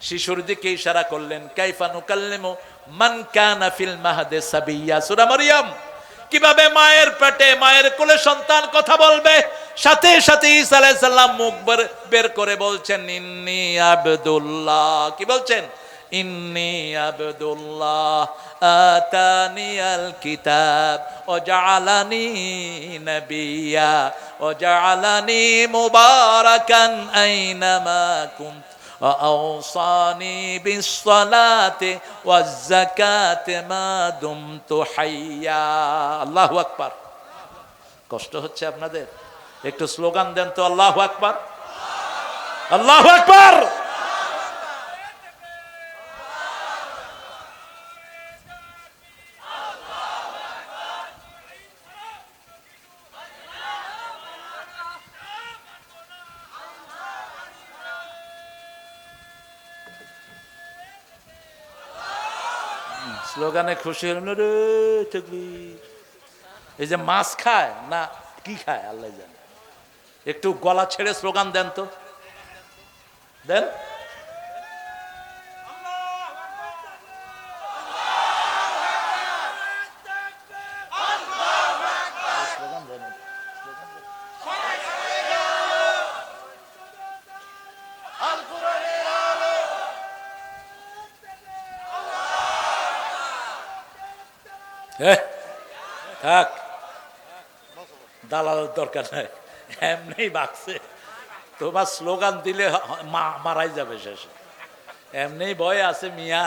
শিশুর দিকে ইশারা করলেন। কাইফা নুকাল্লিমু মান কানা ফিল মাহদি সাবিয়্যা, সূরা মারইয়াম। কিভাবে মায়ের পেটে মায়ের কোলে সন্তান কথা বলবে? সাথে সাথে ঈসা আলাইহিস সালাম মুখ বের করে বলছেন ইন্নী আবদুল্লাহ। কি বলছেন? ইন্নী আবদুল্লাহ আতানিয়াল কিতাব ওয়া জাআলানি নাবিয়্যা ওয়া জাআলানি মুবারাকান আইনামা কুনত ওয়া আওসানি বিস-সালাতি ওয়াজ-যাকাতি মা দুমতু হাইয়্যা। আল্লাহু আকবার। কষ্ট হচ্ছে আপনাদের? একটু স্লোগান দেন তো, আল্লাহু আকবার, আল্লাহু আকবার। স্লোগানে খুশি হলেন রে তাকবীর। এই যে মাছ খায় না কি খায় আল্লাহ জানে। একটু গলা ছেড়ে স্লোগান দেন তো, দেন। থাক, দালালের দরকার নাই, এমনি বাকছে। তোমার স্লোগান দিলে মারাই যাবে শেষে। এমনি ভয় আছে মিয়া,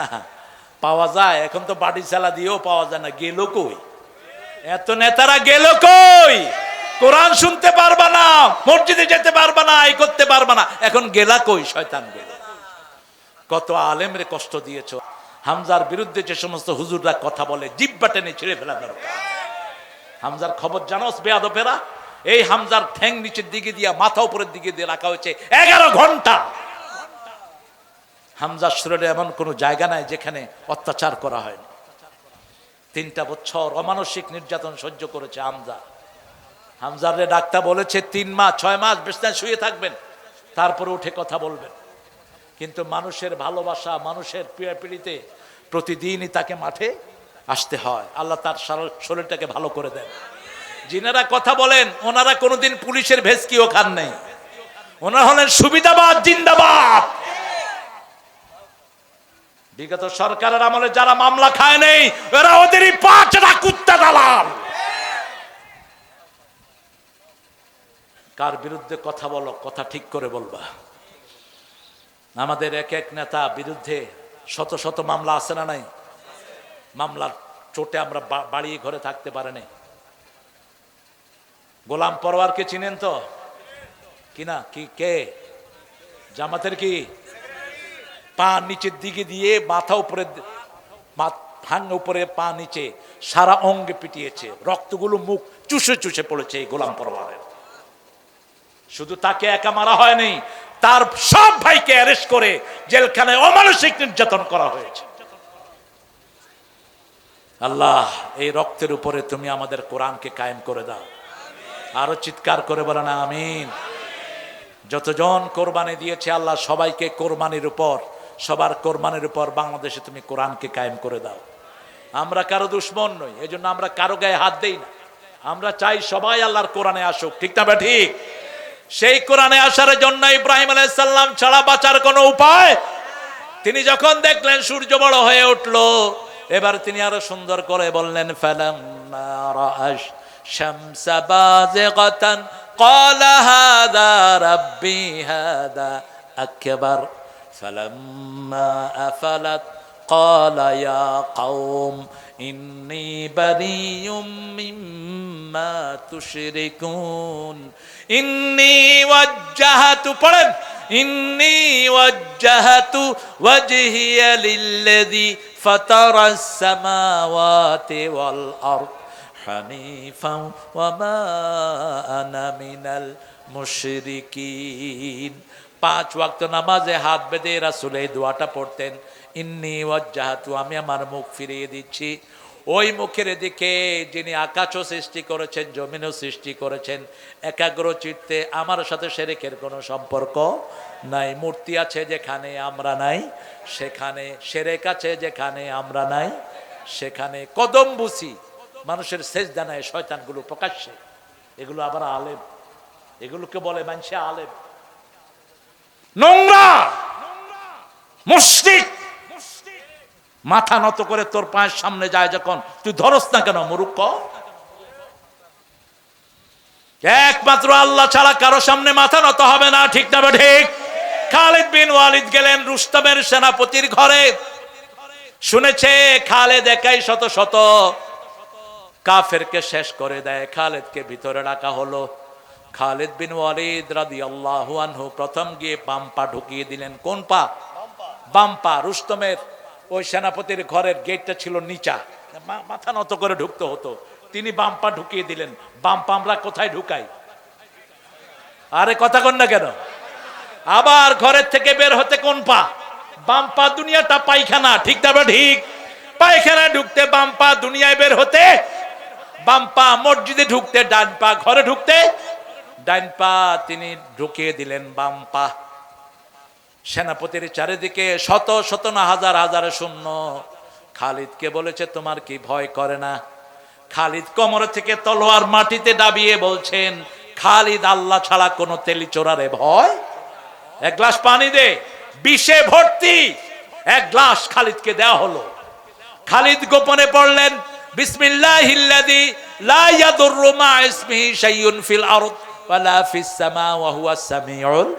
পাওয়া যায়। এখন তো বাড়ি চালা দিয়েও পাওয়া যায় না। গেল কই এত নেতারা? গেল কই? কোরআন শুনতে পারবা না, মসজিদে যেতে পারবা না, এই করতে পারবা না, এখন গেলা কই? শয়তান গেল। কত আলেমরে কষ্ট দিয়েছ। হামজার বিরুদ্ধে যে সমস্ত হুজুররা কথা বলে জিহ্বা টেনে ছিঁড়ে ফেলা দরকার। হামজার খবর জানোস বেয়াদবেরা? এই হামজার ঠ্যাং নিচের দিকে দিয়া মাথা উপরের দিকে দিয়ে রাখা হয়েছে 11 ঘন্টা। হামজার শরীরে এমন কোন জায়গা নাই যেখানে অত্যাচার করা হয়নি। 3টা বছর অমানসিক নির্যাতন সহ্য করেছে হামজা। হামজারে ডাক্তার বলেছে 3 মাস 6 মাস বিছানায় শুয়ে থাকবেন, তারপরে উঠে কথা বলবেন। কিন্তু মানুষের ভালোবাসা, মানুষের পিড়াপিড়িতে প্রতিদিনই তাকে মাঠে আসতে হয়। আল্লাহ তার শরীরটাকে ভালো করে দেন। যিনারা কথা বলেন ওনারা কোনোদিন পুলিশের ভেসকিও খান নাই। ওনারা হলেন সুবিধাবাদ জিন্দাবাদ। বিগত সরকারের আমলে যারা মামলা খায় নেই ওরা ওদেরই 5টা কুত্তা দালাল। কার বিরুদ্ধে কথা বলো, কথা ঠিক করে বলবা। আমাদের এক এক নেতা বিরুদ্ধে শত শত মামলা আছে না নাই? মামলার চোটে আমরা বাড়িয়ে ঘরে থাকতে পারে নাই। গোলাম পরওয়ারকে চিনেন তো? কিনা কি কে জামাতের কি পা নিচের দিকে দিয়ে মাথা উপরে ভাঙ উপরে পা নিচে সারা অঙ্গে পিটিয়েছে, রক্তগুলো মুখ চুষে চুষে পড়েছে এই গোলাম পরোয়ারের। শুধু তাকে একা মারা হয়নি, তার সব ভাইকে অ্যারেস্ট করে জেলখানায় অমানসিক নির্যাতন করা হয়েছে। আল্লাহ এই রক্তের উপরে তুমি আমাদের কোরআনকে কায়েম করে দাও। আরো চিৎকার করে বলো না আমিন। যতজন কোরবানি দিয়েছে আল্লাহ সবাইকে কোরবানির উপর, সবার কোরবানির উপর বাংলাদেশে তুমি কোরআনকে কায়েম করে দাও। আমরা কারো দুশ্মন নই, এই জন্য আমরা কারো গায়ে হাত দেই না। আমরা চাই সবাই আল্লাহর কোরআনে আসুক, ঠিক না ঠিক? সেই কোরআনে আসার জন্য ইব্রাহিম আলাইহিস সালাম ছাড়া বাঁচার কোনো উপায়, তিনি যখন দেখলেন সূর্য বড় হয়ে উঠলো, এবার তিনি আরো সুন্দর করে বললেন ফালাম্মা রাআশ শামসা বাযিগাতান ক্বালা হাযা রাব্বি হাযা আকবার ফালাম্মা আফালাত ক্বালা ইয়া কওম ইন্নী বারিয়ুম মিম্মা তুশরিকুন ইন্নী ওয়াজ্জাহাতু পড়েন ইন্নী ওয়াজ্জাহাতু ওয়াজহিয়া লিল্লাযী ফাতারাস সামাওয়াতি ওয়াল আরদ হানিফাও ওয়া মা আনা মিনাল মুশরিকিন। 5 ওয়াক্ত নামাজে হাত বেঁধে রাসূল এই দোয়াটা পড়তেন, ইন্নী ওয়াজ্জাহাতু, আমি আমার মুখ ফিরিয়ে দিচ্ছি ওই মুখের দিকে যিনি আকাশও সৃষ্টি করেছেন, জমিনও সৃষ্টি করেছেন, একাগ্র চিত্তে। আমার সাথে শিরকের কোনো সম্পর্ক নাই। মূর্তি আছে যেখানে আমরা নাই সেখানে, শিরক আছে যেখানে আমরা নাই সেখানে। কদম বুসি মানুষের সেজদা নেয় শয়তানগুলো প্রকাশ্যে, এগুলো আবার আলেম, এগুলোকে বলে মানুষে আলেম। নোংরা মুশরিক মাথা নত করে তোর পায়ের সামনে যায় যখন, তুই ধরস না কেন মূর্খ? একমাত্র আল্লাহ ছাড়া কারো সামনে মাথা নত হবে না, ঠিক না ঠিক? খালিদ বিন ওয়ালিদ গেলেন রুস্তমের সেনাপতির ঘরে, শুনেছে খালেদ একাই শত শত কাফেরকে শেষ করে দেয়। খালেদকে ভিতরে রাখা হলো। খালিদ বিন ওয়ালিদ রাদিয়াল্লাহু আনহু প্রথম গিয়ে বাম পা ঢুকিয়ে দিলেন। কোন পা? বাম পা। রুস্তমের ওই সেনাপতির ঘরের গেটটা ছিল নিচা, মাথা নত করে ঢুকতে হতো, তিনি বাম পা ঢুকিয়ে দিলেন। বাম পা আমরা কোথায় ঢুকাই? আরে কথা কন না কেন? আবার ঘরের থেকে বের হতে কোন পা? বাম পা। দুনিয়াটা পায়খানা, ঠিক না ঠিক? পায়খানায় ঢুকতে বাম পা, দুনিয়ায় বের হতে বাম পা। মসজিদে ঢুকতে ডান পা, ঘরে ঢুকতে ডান পা। তিনি ঢুকিয়ে দিলেন বাম পা। সেনাপতির চারিদিকে শত শত না হাজার হাজারে শূন্য। খালিদকে বলেছে তোমার কি ভয় করে না? খালিদ কোমর থেকে তলোয়ার মাটিতে দাবিয়ে বলছেন, খালিদ আল্লাহ ছাড়া কোন তেলি চোরারে ভয়? এক গ্লাস পানি দে, বিষে ভর্তি এক গ্লাস খালিদকে দেওয়া হলো। খালিদ গোপনে পড়লেন বিসমিল্লাহিল্লাযী লা ইয়াদুররু মা ইসমিহি শাইউন ফিল আরদ ওয়ালা ফিস সামা ওয়া হুয়াস সামিউল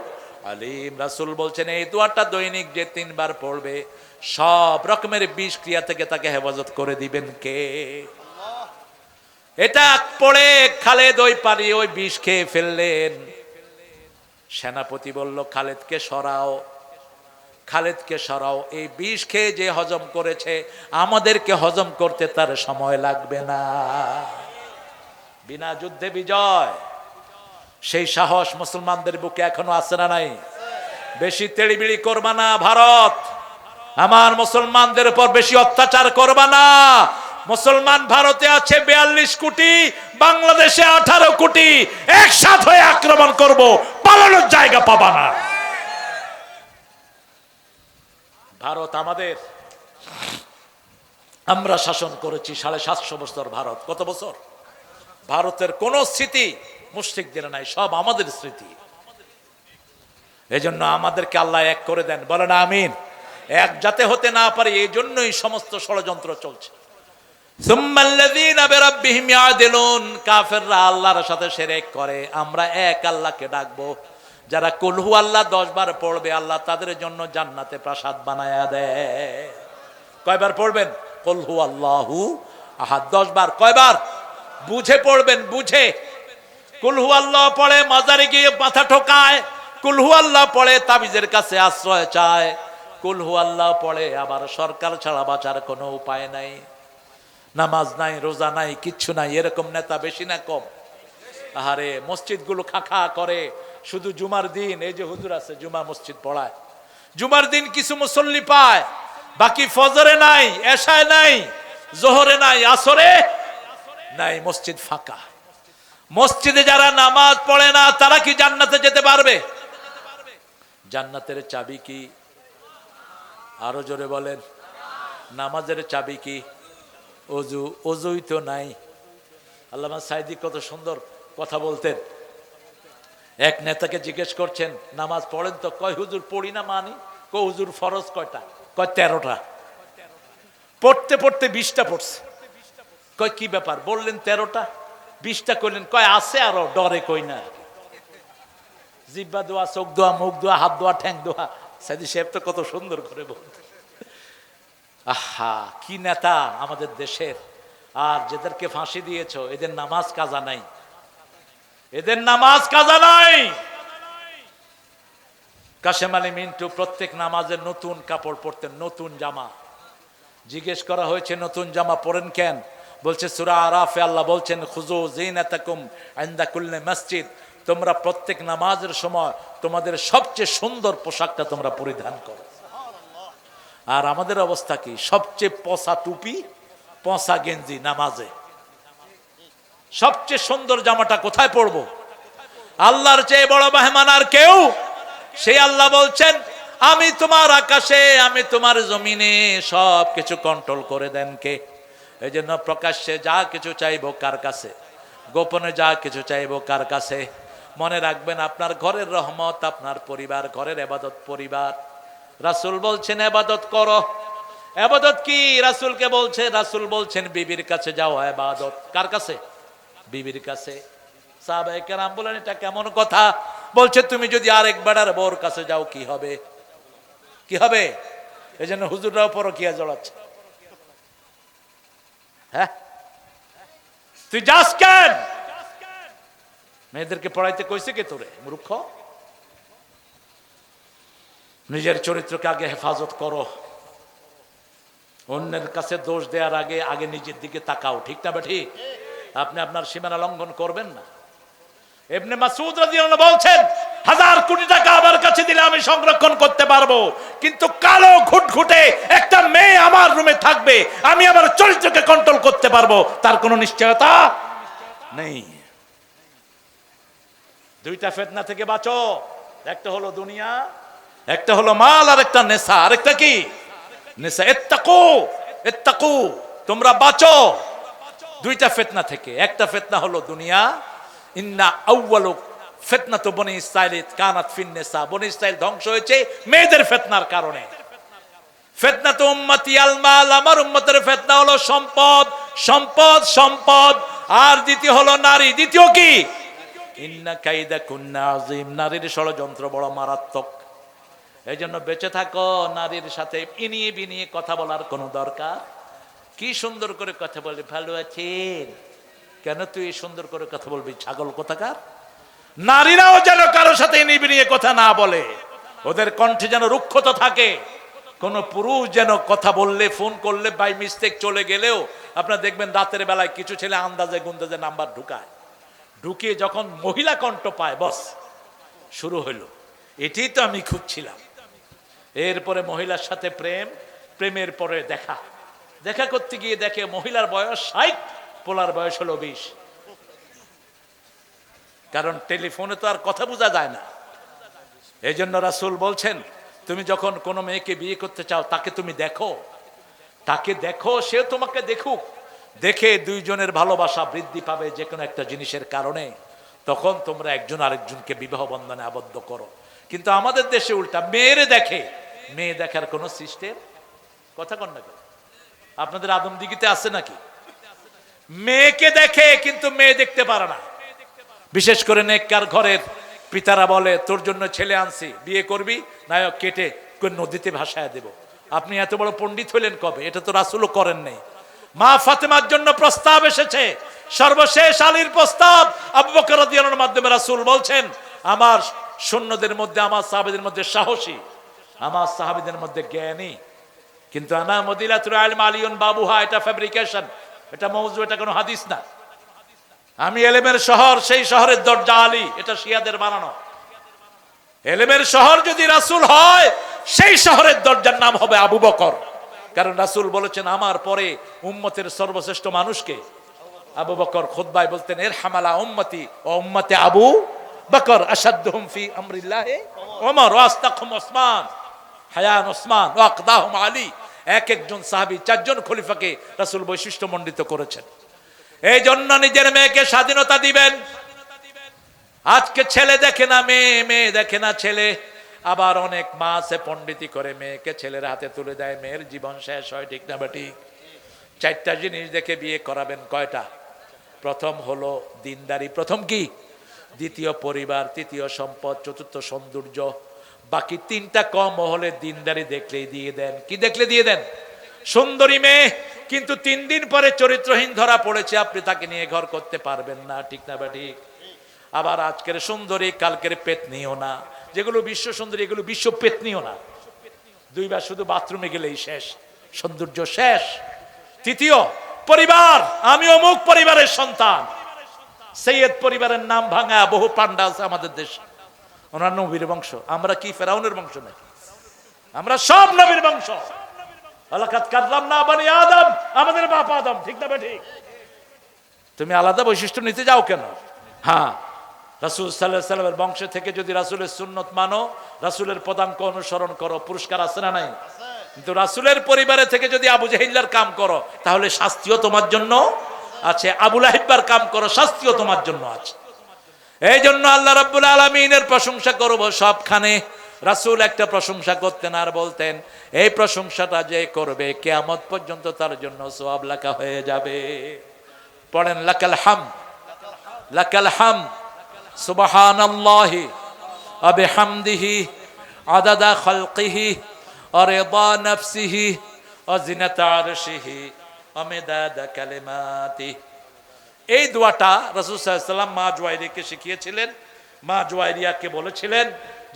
আলিম। রাসূল বলছেন এই দোয়াটা দৈনিক যে 3 বার পড়বে সব রকমের বিষ ক্রিয়া থেকে তাকে হেফাজত করে দিবেন কে? আল্লাহ। এটা পড়ে খালেদ ওই পানি ওই বিষ খেয়ে ফেললেন। সেনাপতি বলল খালেদকে সরাও, খালেদকে সরাও। এই বিষ খেয়ে যে হজম করেছে আমাদেরকে হজম করতে তার সময় লাগবে না। বিনা যুদ্ধে বিজয়, সেই সাহস মুসলমানদের বুকে এখনো আছে না নাই? বেশি তেড়িবিড়ি করবা না ভারত, আমার মুসলমানদের উপর বেশি অত্যাচার করবা না। মুসলমান ভারতে আছে 42 কোটি, বাংলাদেশে 18 কোটি, একসাথে হয়ে আক্রমণ করব, পালানোর জায়গা পাবা না। ভারত আমাদের, আমরা শাসন করেছি 750 বছর। ভারত কত বছর? ভারতের কোন স্মৃতি মুশরিকদের নাই, সব আমাদের স্মৃতি। এজন্য আমাদেরকে আল্লাহ এক করে দেন, বলেন আমিন। এক যাতে হতে না পারে এই জন্যই সমস্ত ষড়যন্ত্র চলছে। সুম্মাল্লাযীনা বিরাব্বিহিম ইয়াদিলুন, কাফেররা আল্লাহর সাথে শিরক করে, আমরা এক আল্লাহকে ডাকবো। যারা কুল হু আল্লাহ 10 বার পড়বে আল্লাহ তাদের জন্য জান্নাতে প্রাসাদ বানায়া দেয়। কয়বার পড়বেন? কুল হু আল্লাহু আহাদ 10 বার। কয়বার? বুঝে পড়বেন, বুঝে। কুল হু আল্লাহ পড়ে মাজারে গিয়ে মাথা ঠোকায়, কুল হু আল্লাহ পড়ে তাবিজের কাছে আশ্রয় চায়, কুল হু আল্লাহ পড়ে আবার সরকার ছাড়া বাঁচার কোনো উপায় নাই, নামাজ নাই, রোজা নাই, কিচ্ছু নাই। এরকম নেতা বেশি না কম? আহারে মসজিদগুলো খাখা করে, শুধু জুমার দিন এই যে হুজুর আছে জুমা মসজিদ পড়ায়, জুমার দিন কিছু মুসল্লি পায়, বাকি ফজরে নাই, এশায় নাই, জোহরে নাই, আসরে নাই, মসজিদ ফাঁকা। মসজিদে যারা নামাজ পড়ে না তারা কি জান্নাতে যেতে পারবে? জান্নাতের চাবি কি? আরো জোরে বলেন। নামাজের চাবি কি? অজু। অজুই তো নাই। আল্লামা সাইদি কত সুন্দর কথা বলতেন। এক নেতাকে জিজ্ঞেস করছেন নামাজ পড়েন তো? কয় হুজুর পড়ি না মানি। কয় হুজুর ফরজ কয়টা? কয় 13টা। পড়তে পড়তে 20টা পড়ছে। কয় কি ব্যাপার? বললেন 13টা, 20টা কইলেন। কয় আছে আরো, ডরে কই না। জিব্বা দোয়া, চোখ দোয়া, মুখ দোয়া, হাত দোয়া, ঠ্যাং দোয়া। সাইদি সাহেব তো কত সুন্দর করে বলতেন। আহা কি নেতা আমাদের দেশের। আর যাদেরকে ফাঁসি দিয়েছ এদের নামাজ কাজা নাই, এদের নামাজ কাজা নাই। কাশেম আলী মিন্টু প্রত্যেক নামাজের নতুন কাপড় পরতেন, নতুন জামা। জিজ্ঞেস করা হয়েছে নতুন জামা পরেন কেন? বলছে সূরা আরাফে আল্লাহ বলছেন খুযু যিনাতাকুম ইনদা কুল্লি মসজিদ, তোমরা প্রত্যেক নামাজের সময় তোমাদের সবচেয়ে সুন্দর পোশাকটা তোমরা পরিধান করো। আর আমাদের অবস্থা কি? সবচেয়ে পচা টুপি, পচা গেঞ্জি নামাজে। সবচেয়ে সুন্দর জামাটা কোথায় পরবো? আল্লাহর চেয়ে বড় মেহমান আর কেউ? সেই আল্লাহ বলছেন আমি তোমার আকাশে, আমি তোমার জমিনে সব কিছু কন্ট্রোল করে দেন কে? এই জন্য প্রকাশ্যে যা কিছু চাইবো কার কাছে, গোপনে যা কিছু চাইবো কার কাছে? মনে রাখবেন আপনার ঘরের রহমত আপনার পরিবার, ঘরের ইবাদত পরিবার। রাসূল বলছেন ইবাদত করো। ইবাদত কি? রাসূলকে বলছে, রাসূল বলছেন বিবির কাছে যাও ইবাদত। কার কাছে? বিবির কাছে। সাহাবায়ে কেরাম বলেন এটা কেমন কথা? বলছে তুমি যদি আরেক বেড়ার বউর কাছে যাও কি হবে? কি হবে? এই জন্য হুজুররাও পরকিয়া জড়াচ্ছে। হ্যাঁ তুই যাস কেন? মেয়েদেরকে পড়াইতে কইছে কে তোরে মূর্খ? নিজের চরিত্রকে আগে হেফাজত করো। অন্যের কাছে দোষ দেওয়ার আগে আগে নিজের দিকে তাকাও। ঠিক না ঠিক? আপনি আপনার সীমানা লঙ্ঘন করবেন না। ইবনে মাসউদ রাদিয়াল্লাহু বলছেন 1000 কোটি টাকা আমার কাছে দিলে আমি সংরক্ষণ করতে পারবো, কিন্তু কালো ঘুটঘুটে একটা মেয়ে আমার রুমে থাকবে, আমি আমার চরিত্রকে কন্ট্রোল করতে পারবো, তার কোনো নিশ্চয়তা নেই। দুইটা ফিতনা থেকে বাঁচো। একটা হলো দুনিয়া, একটা হলো মাল, আর একটা নেশা। আরেকটা কি? নেশা। ইত্তাকু, ইত্তাকু, তোমরা বাঁচো দুইটা ফিতনা থেকে। একটা ফিতনা হলো দুনিয়া। ইন্না আউয়ালু ফিতনাতু বনি ইসরাইল কানাত ফিন নিসা, বনি ইসরাইল ধ্বংস হয়েছে মেয়েদের ফিতনার কারণে। ফিতনাতু উম্মতি আল মাল, আমার উম্মতের ফিতনা হলো সম্পদ, সম্পদ, সম্পদ। আর দ্বিতীয় হলো নারী। দ্বিতীয় কি? ইন্না কাইদা কুন্না আযীম, নারীর ষড়যন্ত্র বড় মারাত্মক। এই জন্য বেঁচে থাকো। নারীর সাথে ইনিয়ে বিনিয়ে কথা বলার কোনো দরকার? কি সুন্দর করে কথা বলে, ভালো আছেন? কেন তুই সুন্দর করে কথা বলবি ছাগল কোথাকার? নারীরাও যেন কারোর সাথে ইনিয়ে বিনিয়ে কথা না বলে, ওদের কণ্ঠে যেন রুক্ষতা থাকে। কোন পুরুষ যেন কথা বললে, ফোন করলে বাই মিস্টেক চলে গেলেও আপনারা দেখবেন রাতের বেলায় কিছু ছেলে আন্দাজে গুন্দাজে নাম্বার ঢুকায়, ঢুকিয়ে যখন মহিলা কণ্ঠ পায় বস শুরু হইল। এটাই তো আমি খুঁজছিলাম। এরপরে মহিলার সাথে প্রেম, প্রেমের পরে দেখা, দেখা করতে গিয়ে দেখে মহিলার বয়স 60, পোলার বয়স হলো 20। কারণ টেলিফোনে তো আর কথা বোঝা যায় না। এই জন্য রাসূল বলছেন তুমি যখন কোনো মেয়েকে বিয়ে করতে চাও তাকে তুমি দেখো, তাকে দেখো, সে তোমাকে দেখুক। দেখে দুইজনের ভালোবাসা বৃদ্ধি পাবে যে কোনো একটা জিনিসের কারণে, তখন তোমরা একজন আরেকজনকে বিবাহ বন্ধনে আবদ্ধ করো। কিন্তু আমাদের দেশে উল্টা, মেয়েরে দেখে, মেয়ে দেখার কোনো সিস্টেম কথা কন না। আপনাদের আদমদিঘিতে আছে নাকি? মেয়েকে দেখে কিন্তু মেয়ে দেখতে পারে না। বিশেষ করে নেককার ঘরের পিতারা বলে তোর জন্য ছেলে আনছি, বিয়ে করবি না কেটে নদীতে ভাসায় দেব। আপনি এত বড় পণ্ডিত হইলেন কবে? এটা তো রাসূলও করেন নাই। মা ফাতেমার জন্য প্রস্তাব এসেছে, সর্বশেষ আলীর প্রস্তাব আবু বকর রাদিয়াল্লাহু আনহুর মাধ্যমে রাসূল বলছেন, আমার সৈন্যদের মধ্যে, আমার সাহাবীদের মধ্যে সাহসী, আমার সাহাবীদের মধ্যে জ্ঞানী, কিন্তু আনা মদিনাতুল ইলম আলিয়ুন বাবুহা, এটা ফ্যাব্রিকেশন, এটা মওযু, এটা কোনো হাদিস না। আমি এলেমের শহর, সেই শহরের দরজা আলী, এটা শিয়াদের বানানো। এলেমের শহর যদি রাসূল হয়, সেই শহরের দরজার নাম হবে আবু বকর, কারণ রাসূল বলেছেন আমার পরে উম্মতের সর্বশ্রেষ্ঠ মানুষকে আবু বকর। খুতবায় বলতেন ইরহামালা উম্মতি ওয়া উম্মতে আবু বকর আশাদ্দুহুম ফি আমরিল্লাহি ওমর ওয়া আস্তাকহুম ওসমান হায়ান ওসমান ওয়া আকদাহুম আলী। এক একজন সাহাবী, চারজন খলিফাকে রাসূল বৈশিষ্ট্যমণ্ডিত করেছেন। এই জন্য নিজের মেয়েকে স্বাধীনতা দিবেন। আজকে ছেলে দেখে না মেয়ে, মেয়ে দেখে না ছেলে। আবার অনেক মা আছে পণ্ডিতি করে মেয়েকে ছেলের হাতে তুলে দেয়, মেয়ের জীবন শেষ হয়। ঠিক না বেঠিক? চারটা জিনিস দেখে বিয়ে করাবেন। কয়টা? প্রথম হলো দিনদারি, প্রথম কি? দ্বিতীয় পরিবার, তৃতীয় সম্পদ, চতুর্থ সৌন্দর্য। বাকি তিনটা কম হলে দিনদারি দেখলেই দিয়ে দেন। কি দেখলে দিয়ে দেন? সুন্দরী মেয়ে কিন্তু 3 দিন পরে চরিত্রহীন ধরা পড়েছে, আপনি তাকে নিয়ে ঘর করতে পারবেন না। ঠিক না বেঠিক? আবার আজকের সুন্দরী কালকের পেতনিও না, যেগুলো বিশ্ব সুন্দরী এগুলো বিশ্ব পেতনিও না। 2 বার শুধু বাথরুমে গেলেই শেষ, সৌন্দর্য শেষ। তৃতীয় পরিবার, আমি অমুক পরিবারের সন্তান। সৈয়দ পরিবারের নাম ভাঙা বহু পান্ডা আছে আমাদের দেশে, ওনার নবীর বংশ। আমরা কি ফেরাউনের বংশ নাকি? আমরা সব নবীর বংশ। ওয়ালাকাদ কাররামনা বানি আদম, আমাদের বাপ আদম। ঠিক না বেঠিক? তুমি আলাদা বৈশিষ্ট্য নিতে যাও কেন? হ্যাঁ, রাসূল সাল্লাল্লাহু আলাইহি ওয়াসাল্লামের বংশ থেকে যদি রাসূলের সুন্নত মানো, রাসূলের পদাঙ্ক অনুসরণ করো, পুরস্কার আছে না নাই? কিন্তু রাসূলের পরিবারে থেকে যদি আবু জাহিল্লার কাম করো, তাহলে শাস্তিও তোমার জন্য আছে। আবু লাহাবের কাম করো, শাস্তিও তোমার জন্য আছে। এই জন্য আল্লাহ রাব্বুল আলামিনের প্রশংসা করব সবখানে। রাসূল একটা প্রশংসা করতেন আর বলতেন, এই প্রশংসাটা যে করবে কিয়ামত পর্যন্ত তার জন্য সওয়াব লেখা হয়ে যাবে। পড়েন লাকাল হামদ, লাকাল হামদ সুবহানাল্লাহি ওয়া বিহামদিহি আদাদা খালকিহি ওয়া রিদা নাফসিহি ওয়া জিনাতা আরশিহি ওয়া মিদাদা কালিমাতিহি। এই দোয়াটা রাসূল সাল্লাল্লাহু আলাইহি ওয়াসাল্লাম মা জুয়াইরিয়াকে শিখিয়েছিলেন। মা জুয়াইরিয়াকে বলেছিলেন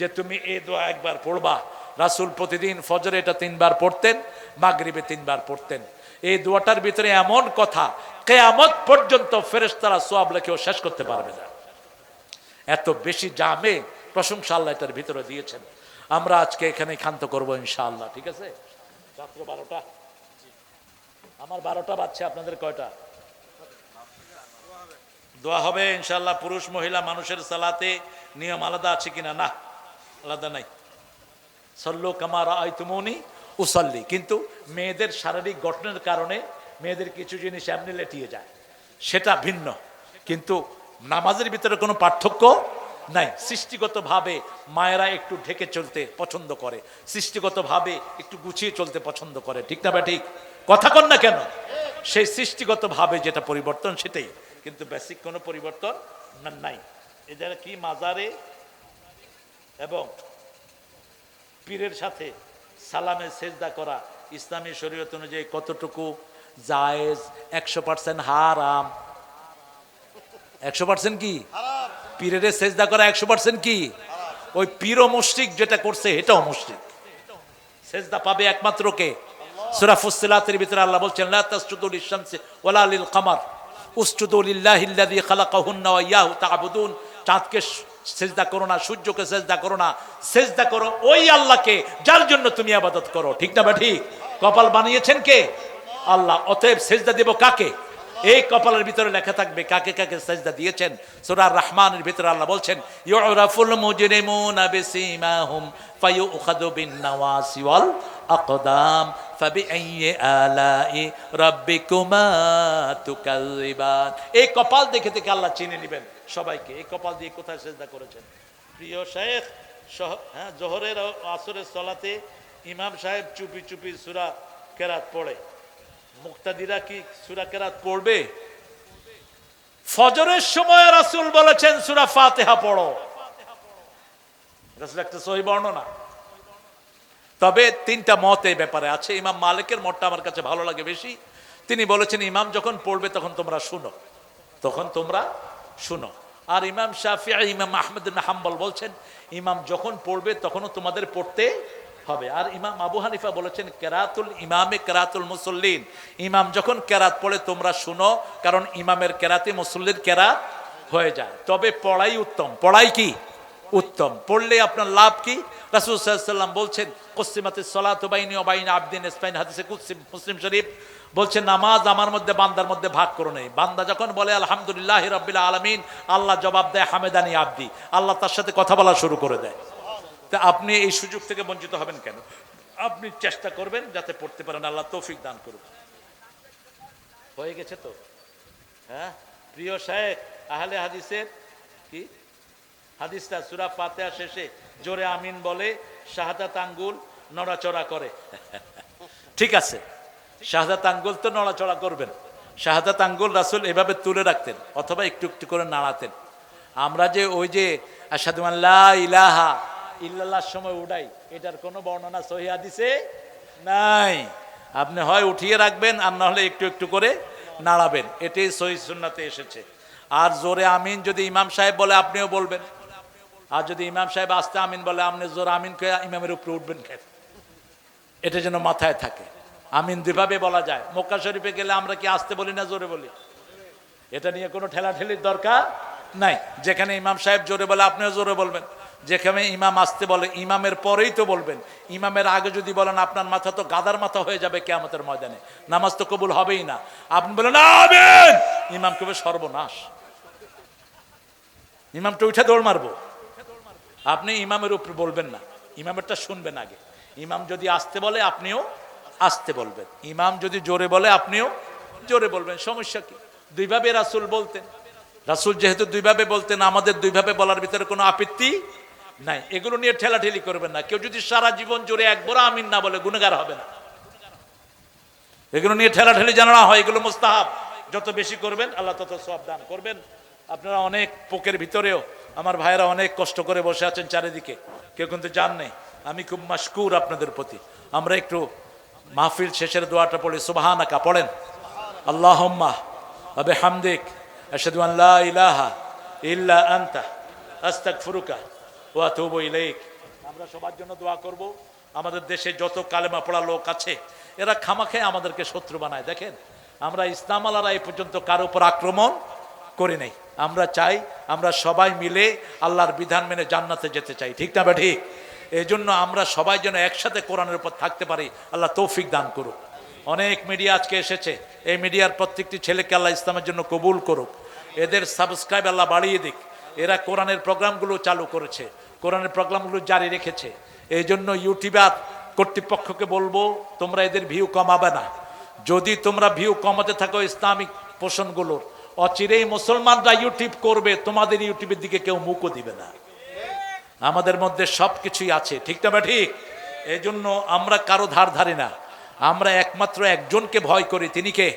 যে তুমি এই দোয়া একবার পড়বা। রাসূল প্রতিদিন ফজরে এটা 3 বার পড়তেন, মাগরিবে 3 বার পড়তেন। এই দোয়াটার ভিতরে এমন কথা, কিয়ামত পর্যন্ত ফেরেশতারা সওয়াব লিখেও শেষ করতে পারবে না। এত বেশি জামে প্রশংসা আল্লাহ এটার ভিতরে দিয়েছেন। আমরা আজকে এখানে ক্ষান্ত করব ইনশাআল্লাহ। ঠিক আছে? রাত্র 12টা, আমার 12টা বাজছে, আপনাদের কয়টা? দোয়া হবে ইনশাআল্লাহ। পুরুষ মহিলা মানুষের সালাতে নিয়ম আলাদা আছে কিনা? না, আলাদা নাই। সল্লু কামা রাআইতুমুনি উসাল্লি। কিন্তু মেয়েদের শারীরিক গঠনের কারণে মেয়েদের কিছু জিনিস এমনি লেটিয়ে যায়, সেটা ভিন্ন। কিন্তু নামাজের ভিতরে কোনো পার্থক্য নাই। সৃষ্টিগতভাবে মায়েরা একটু ঢেকে চলতে পছন্দ করে, সৃষ্টিগতভাবে একটু গুছিয়ে চলতে পছন্দ করে। ঠিক না বা ঠিক? কথা কন না কেন? সেই সৃষ্টিগতভাবে যেটা পরিবর্তন সেটাই, কিন্তু বেসিক কোনো পরিবর্তন নাই। এদের কি মাজারে এবং পীরের সাথে সালামে সেজদা করা ইসলামী শরীয়ত অনুযায়ী কতটুকু জায়েজ? 100% হারাম। 100% কি? পীরের সেজদা করা 100% কি? ওই পীর ও মুশরিক যেটা করছে এটাও মুশরিক। সেজদা পাবে একমাত্র কে? সূরা ফুসসিলাতের ভিতরে আল্লাহ বলছেন লা তাসজুদু লিশ-শামসি ওয়ালা লিল-কামার উসজুদু লিল্লাহিল্লাযী খালাকাহুন্না ওয়া ইয়াহু তা'বুদুন। চাঁদকে সেজদা করো না, সূর্যকে সেজদা করো না, সেজদা করো ওই আল্লাহকে যার জন্য তুমি ইবাদত করো। ঠিক না বা ঠিক? কপাল বানিয়েছেন কে? আল্লাহ। অতএব সেজদা দেব কাকে? এই কপালের ভিতরে লেখা থাকবে কাকে কাকে সেজদা দিয়েছেন। সূরা রহমানের ভিতরে আল্লাহ বলছেন ইউরাফুল মুজরিমুনা বিসীমাহুম ফায়ুখাযু বিন-নাওয়াসি ওয়াল আকদাম ফাবিআইয়ি আলাই রাব্বিকুমা তুকাযিবান। এই কপাল দেখে দেখে আল্লাহ চিনে নেবেন সবাইকে। এই কপাল দিয়ে কোথায় সেজদা করেছেন? প্রিয় শেখ, হ্যাঁ, জোহরের ও আসরের সালাতে ইমাম সাহেব চুপি চুপি সূরা কেরাত পড়ে, মুক্তাদিরা কি সূরা কেরাত পড়বে? ফজরের সময় রাসূল বলেছেন সূরা ফাতিহা পড়ো। রাসূল একটা সহিহ বর্ণনা। তবে 3টা মত এই ব্যাপারে আছে। ইমাম মালিকের মতটা আমার কাছে ভালো লাগে বেশি। তিনি বলেছেন ইমাম যখন পড়বে তখন তোমরা শুনো। তখন তোমরা শুনো। আর ইমাম শাফিঈ, ইমাম আহমদ ইবনে হাম্বল বলছেন ইমাম যখন পড়বে তখনও তোমাদের পড়তে হবে। আর ইমাম আবু হানিফা বলেছেন কেরাতুল ইমামে কেরাতুল মুসল্লিন, ইমাম যখন কেরাত পড়ে তোমরা শুনো, কারণ ইমামের কেরাতে মুসল্লির কেরাত হয়ে যায়। তবে পড়াই উত্তম। পড়াই কি উত্তম? পড়লে আপনার লাভ কি? রাসূল সাল্লাল্লাহু আলাইহি ওয়াসাল্লাম বলছেন কুসিমাতিস সালাতু বাইনি ওয়া বাইনা আবদিন ইসফাইন, হাদিসে কুদসি মুসলিম শরীফ বলছেন নামাজ আমার মধ্যে বান্দার মধ্যে ভাগ করো নেই। বান্দা যখন বলে আলহামদুলিল্লাহি রাব্বিল আলামিন, আল্লাহ জবাব দেয় হামেদানি আবদি, আল্লাহ তার সাথে কথা বলা শুরু করে দেয়। তা আপনি এই সুযোগ থেকে বঞ্চিত হবেন কেন? আপনি চেষ্টা করবেন যাতে পড়তে পারেন, আল্লাহ তৌফিক দান করুন। হয়ে গেছে তো? হ্যাঁ প্রিয় শায়েখ আহলে হাদিসের কি হাদিসটা সূরা ফাতিহা শেষে জোরে আমিন বলে, শাহাদাত আঙ্গুল নড়াচড়া করে। ঠিক আছে, শাহাদাত আঙ্গুল তো নড়াচড়া করবেন। শাহাদাত আঙ্গুল রাসূল এভাবে তুলে রাখতেন অথবা একটু একটু করে নাড়াতেন। আমরা যে ওই যে আশহাদু আল্লা ইলাহা ইল্লাল্লাহর সময় উঠাই, এটার কোনো বর্ণনা সহিহ হাদিসে নাই। আপনি হয় উঠিয়ে রাখবেন আর না হলে একটু একটু করে নাড়াবেন, এটাই সহিহ সুন্নাতে এসেছে। আর জোরে আমিন যদি ইমাম সাহেব বলে আপনিও বলবেন, আর যদি ইমাম সাহেব আস্তে আমিন বলে আপনি জোরে আমিন কে ইমামের উপরে উঠবেন কেন? এটা যেন মাথায় থাকে। আমিন দুইভাবে বলা যায়। মক্কা শরীফে গেলে আমরা কি আস্তে বলি না জোরে বলি? এটা নিয়ে কোনো ঠেলাঠেলির দরকার নাই। যেখানে ইমাম সাহেব জোরে বলে আপনিও জোরে বলবেন, যেখানে ইমাম আসতে বলে ইমামের পরেই তো বলবেন। ইমামের আগে যদি বলেন আপনার মাথা তো গাদার মাথা হয়ে যাবে কিয়ামতের ময়দানে, নামাজ তো কবুল হবেই না। আপনি বলেন আমিন, ইমাম কবে সর্বনাশ, ইমামটা উঠে দৌড় মারবো। আপনি ইমামের উপরে বলবেন না, ইমামেরটা শুনবেন আগে। ইমাম যদি আসতে বলে আপনিও আসতে বলবেন, ইমাম যদি জোরে বলে আপনিও জোরে বলবেন। সমস্যা কি? দুইভাবে রাসূল বলতেন। রাসূল যেহেতু দুইভাবে বলতেন, আমাদের দুইভাবে বলার ভিতরে কোনো আপত্তি নাই। এগুলো নিয়ে ঠেলাঠেলি করবেন না। কেউ যদি সারা জীবন জোরে একবার আমিন না বলে গুনাহগার হবে না। এগুলো নিয়ে ঠেলাঠেলি জানা না হয়, এগুলো মুস্তাহাব। যত বেশি করবেন আল্লাহ তত সওয়াব দান করবেন। আপনারা অনেক পোকের ভিতরেও আমার ভাইয়েরা অনেক কষ্ট করে বসে আছেন চারিদিকে, কেউ কিন্তু জান নেই। আমি খুব মাশকুর আপনাদের প্রতি। আমরা একটু মাহফিল শেষের দোয়াটা পড়ি। সুবহানাকা পড়েন, আল্লাহুম্মা ওয়া বিহামদিক আশহাদু আন লা ইলাহা ইল্লা আনতা আস্তাগফিরুকা ওয়া আতুবু ইলাইক। আমরা সবার জন্য দোয়া করব। আমাদের দেশে যত কালেমা পড়া লোক আছে এরা খামাখায় আমাদেরকে শত্রু বানায়। দেখেন আমরা ইসলাম আলারা এই পর্যন্ত কারো উপর আক্রমণ করি নাই। আমরা চাই আমরা সবাই মিলে আল্লাহর বিধান মেনে জান্নাতে যেতে চাই, ঠিক না? ঠিক। এই জন্য আমরা সবাই যেন একসাথে কোরআনের উপর থাকতে পারি, আল্লাহ তৌফিক দান করুক। অনেক মিডিয়া আজকে এসেছে, এই মিডিয়ার প্রত্যেকটি ছেলেকে আল্লাহ ইসলামের জন্য কবুল করুক। এদের সাবস্ক্রাইব আল্লাহ বাড়িয়ে দিক। এরা কোরআনের প্রোগ্রামগুলো চালু করেছে, কোরআনের প্রোগ্রামগুলো জারি রেখেছে। এই জন্য ইউটিউবার কর্তৃপক্ষকে বলবো তোমরা এদের ভিউ কমাবে না। যদি তোমরা ভিউ কমাতে থাকো ইসলামিক পোষণগুলোর, অচিরেই মুসলমানরা ইউটিউব করবে, তোমাদের ইউটিউবের দিকে কেউ মুখও দিবে না। আমাদের মধ্যে সব কিছুই আছে, ঠিক না? ঠিক। এই জন্য আমরা কারো ধার ধারি না, আমরা একমাত্র একজনকে ভয় করি, তিনি কে?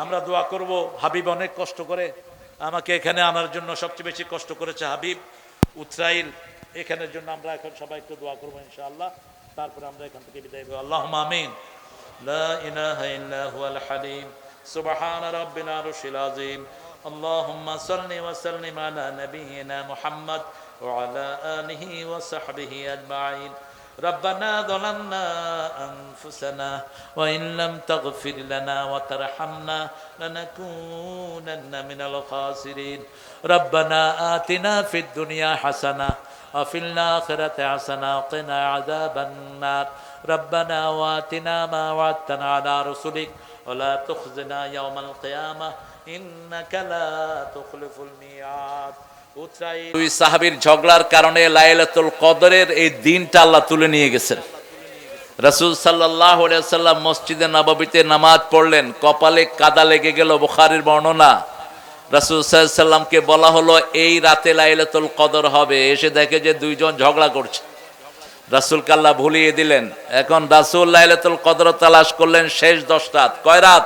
আমরা দোয়া করব। হাবিব অনেক কষ্ট করে আমাকে এখানে আনার জন্য সবচেয়ে বেশি কষ্ট করেছে হাবিব উতরাইল। এখানের জন্য আমরা এখন সবাই একটু দোয়া করবো ইনশাআল্লাহ, তারপরে আমরা এখান থেকে বিদায় নেব। আল্লাহুম্মা আমিন। লা ইলাহা ইল্লা হুয়াল হালিম সুবহানা রাব্বিল আরশিল আযীম। আল্লাহুম্মা সাল্লি ওয়া সাল্লিম আলা নাবিয়িনা মুহাম্মদ ওয়া আলা আলিহি ওয়া সাহবিহি আজমাইন। ربنا ظلمنا أنفسنا وإن لم تغفر لنا وترحمنا لنكونن من الخاسرين. ربنا آتنا في الدنيا حسنة وفي الآخرة حسنة وقنا عذاب النار. ربنا وآتنا ما وعدتنا على رسلك ولا تخزنا يوم القيامة إنك لا تخلف الميعاد. দুই সাহাবীর ঝগড়ার কারণে লাইলাতুল কদরের এই দিনটা আল্লাহ তুলে নিয়ে গেছেন। রাসূল সাল্লাল্লাহু আলাইহি ওয়াসাল্লাম মসজিদে নববীতে নামাজ পড়লেন, কপালে কাদা লেগে গেল। বুখারীর বর্ণনা, রাসূল সাল্লাল্লাহু আলাইহি ওয়াসাল্লামকে বলা হলো এই রাতে লাইলাতুল কদর হবে। এসে দেখে যে দুইজন ঝগড়া করছে। রাসূলকে আল্লাহ ভুলিয়ে দিলেন। এখন রাসূল লাইলাতুল কদর তালাশ করলেন শেষ 10 রাত। কয় রাত?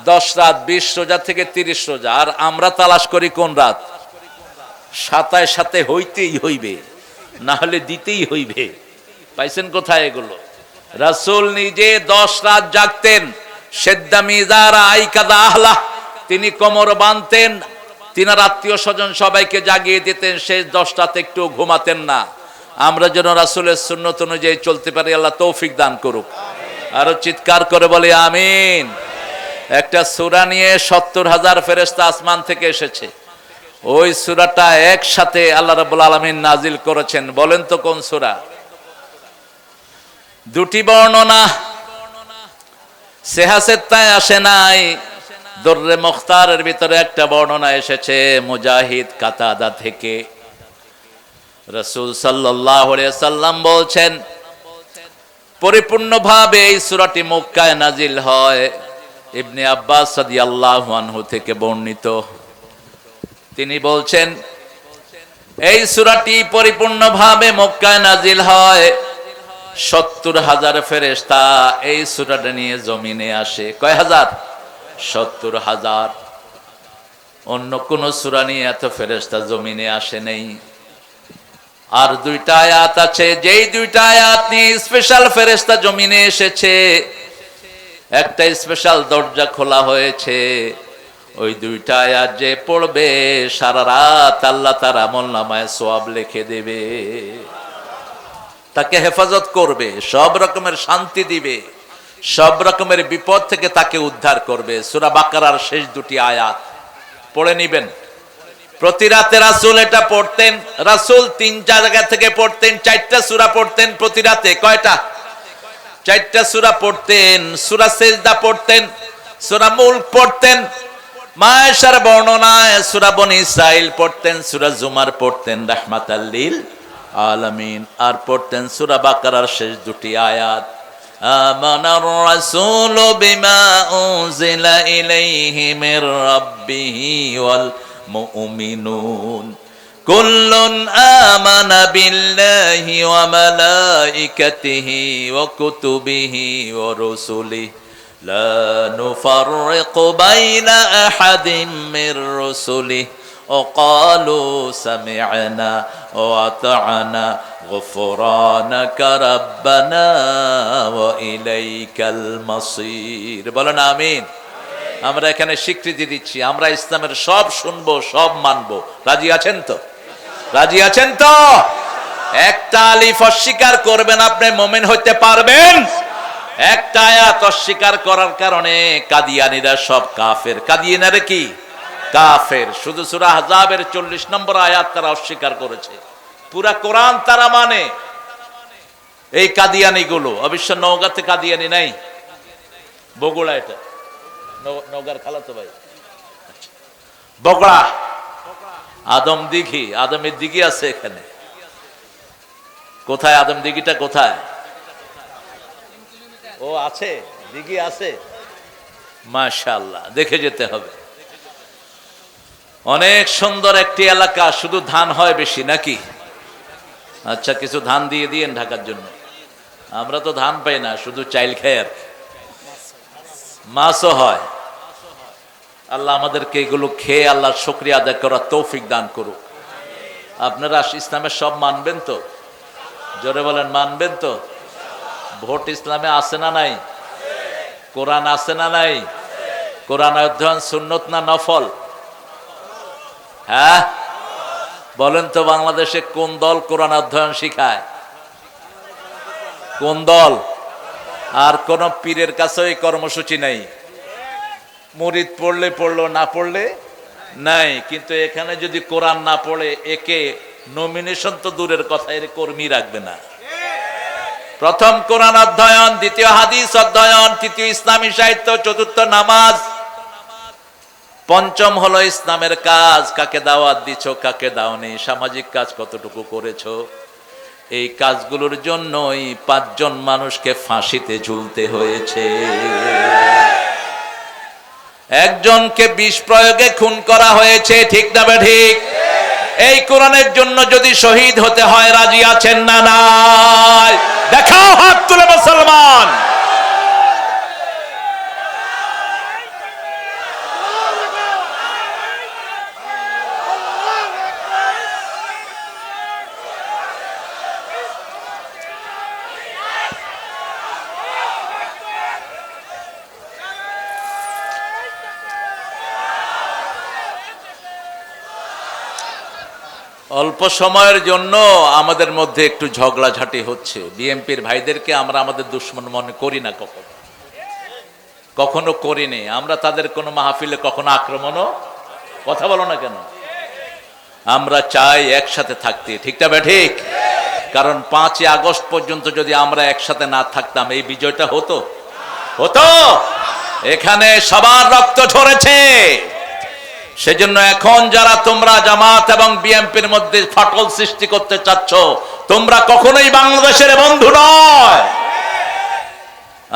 10 রাত। 20 রোজা থেকে 30 রোজা। আর আমরা তালাশ করি কোন রাত? 27 সাথে হইতেই হইবে, না হলে দিতেই হইবে। পাইছেন কোথায় এগুলো? রাসূল নিজে 10 রাত জাগতেন। সেদ্দা মিজারা আইকাদা আহলা, তিনি কোমর বাঁধতেন, তিনার আত্মীয় স্বজন সবাইকে জাগিয়ে দিতেন, শেষ 10টাতে একটু ঘুমাতেন না। আমরা যেন রাসূলের সুন্নত অনুযায়ী চলতে পারি, আল্লাহ তৌফিক দান করুক। আরো চিৎকার করে বলি আমিন। একটা সূরা নিয়ে 70,000 ফেরেশতা আসমান থেকে এসেছে। ওই সূরাটা একসাথে আল্লাহ রাব্বুল আলামিন নাজিল করেছেন। বলেন তো কোন সূরা? দুটি বর্ণনা সেহাসেত্তায় আসে নাই, দররে মুখতারের ভিতরে একটা বর্ণনা এসেছে মুজাহিদ কাতাদা থেকে। রাসূল সাল্লাল্লাহু আলাইহি সাল্লাম বলছেন, পরিপূর্ণভাবে এই সূরাটি মক্কায় নাজিল হয়। ইবনে আব্বাস রাদিয়াল্লাহু আনহু থেকে বর্ণিত, তিনি বলছেন এই সূরাটি পরিপূর্ণভাবে মক্কায় নাজিল হয়। 70,000 ফেরেশতা এই সূরাটা নিয়ে জমিনে আসে। কয় হাজার? 70,000। অন্য কোন সূরা নিয়ে এত ফেরেশতা জমিনে আসে নেই। আর দুইটা আয়াত আছে, যেই দুইটা আয়াত নিয়ে স্পেশাল ফেরেশতা জমিনে এসেছে। একটা স্পেশাল দরজা খোলা হয়েছে, ওই দুইটা আয়াত যে পড়বে সারা রাত আল্লাহ তার আমলনামায় সওয়াব লিখে দেবে, তাকে হেফাজত করবে, সব রকমের শান্তি দিবে, সব রকমের বিপদ থেকে তাকে উদ্ধার করবে। সূরা বাকারার শেষ দুটি আয়াত পড়ে নিবেন। প্রতি রাতে রাসূল এটা পড়তেন। রাসূল 3 জায়গা থেকে পড়তেন, 4টা সূরা পড়তেন প্রতি রাতে। কয়টা? 4টা সূরা পড়তেন। সূরা সিজদা পড়তেন, সূরা মুলক পড়তেন, মায়েশার বর্ণনায় সূরা বনী ইসরাইল পড়তেন, সূরা জুমার পড়তেন রাহমাতাল লিল আলামিন, আর পড়তেন সূরা বাকারার শেষ দুটি আয়াত, আমানার রাসূলু বিমা উনজিলা ইলাইহি মির রাব্বিহি ওয়াল মুমিনুন কুল্লুন আমানা বিল্লাহি ওয়া মালাইকাতিহি ওয়া কুতুবিহি ওয়া রুসুলিহি লা নুফাররিকু বাইনা আহাদিম মির রুসুলিহি ওয়া ক্বালু সামি'না ওয়া আতা'না গুফরানাকা রাব্বানা ওয়া ইলাইকাল মাসির। বলেন আমিন। আমরা এখানে স্বীকৃতি দিচ্ছি, আমরা ইসলামের সব শুনবো, সব মানবো। রাজি আছেন তো? রাজি আছেন তো? একটা আলিফ অস্বীকার করবেন, আপনি মুমিন হইতে পারবেন? একটা আয়াত অস্বীকার করার কারণে কাদিয়ানীরা সব কাফের। কাদিয়ানীরা কি? কাফের। শুধু সূরা আহজাবের 40 নম্বর আয়াত তারা অস্বীকার করেছে, পুরা কোরআন তারা মানে। এই কাদিয়ানী গুলো, অবশ্য নওগাঁতে কাদিয়ানী নাই, বগুড়া, এটা নওগাঁর খালাতো ভাই। বগুড়া আদম দিঘি, আদমের দিঘি আছে এখানে। কোথায় আদম দিঘিটা? কোথায়? ও আছে, দিঘি আছে, মাশাআল্লাহ, দেখে যেতে হবে। অনেক সুন্দর একটি এলাকা, শুধু ধান হয় বেশি নাকি? আচ্ছা, কিছু ধান দিয়ে দিয়েন ঢাকার জন্য। আমরা তো ধান পাই না, শুধু চাইল খাই আর মাছও হয়। আল্লাহ আমাদেরকে এগুলো খেয়ে আল্লাহর শুকরিয়া আদায় করার তৌফিক দান করুক। আপনারা ইসলামের সব মানবেন তো? জোরে বলেন, মানবেন তো? ভোট ইসলামে আছে না নাই? কোরআন আছে না নাই? কোরআন অধ্যয়ন সুন্নত না নফল? হ্যাঁ বলেন তো, বাংলাদেশে কোন দল কোরআন অধ্যয়ন শিখায়? কোন দল? আর কোন পীরের কাছে এই কর্মসূচি নাই। মুরিদ পড়লে পড়লো, না পড়লে নাই। কিন্তু এখানে যদি কোরআন না পড়ে, একে নমিনেশন তো দূরের কথা, এর কর্মী রাখবে না। প্রথম কোরআন অধ্যয়ন, দ্বিতীয় হাদিস অধ্যয়ন, তৃতীয় ইসলামী সাহিত্য, চতুর্থ নামাজ, পঞ্চম হলো ইসলামের কাজ। কাকে দাওয়াত দিছো, কাকে দাওনি, সামাজিক কাজ কতটুকু করেছো। এই কাজগুলোর জন্যই 5 জন মানুষকে ফাঁসিতে ঝুলতে হয়েছে। একজনকে বিষ প্রয়োগে খুন করা হয়েছে, ঠিক না ঠিক? এই কোরআনের জন্য যদি শহীদ হতে হয়, রাজি আছেন না নাই? দেখাও হাত তুলে মুসলমান। অল্প সময়ের জন্য আমাদের মধ্যে একটু ঝগড়াঝাটি হচ্ছে। বিএনপির ভাইদেরকে আমরা আমাদের দুশ্মন মনে করি না, কখনো করিনি। আমরা তাদের কোনো মাহফিলে কখনো আক্রমণও, কথা বলো না কেন, আমরা চাই একসাথে থাকতে, ঠিক না ঠিক? কারণ 5ই আগস্ট পর্যন্ত যদি আমরা একসাথে না থাকতাম এই বিজয়টা হতো? এখানে সবার রক্ত ঝরেছে। সেজন্য এখন যারা তোমরা জামাত এবং বিএনপির মধ্যে ফাটল সৃষ্টি করতে চাচ্ছ, তোমরা কখনোই বাংলাদেশের বন্ধু নয়।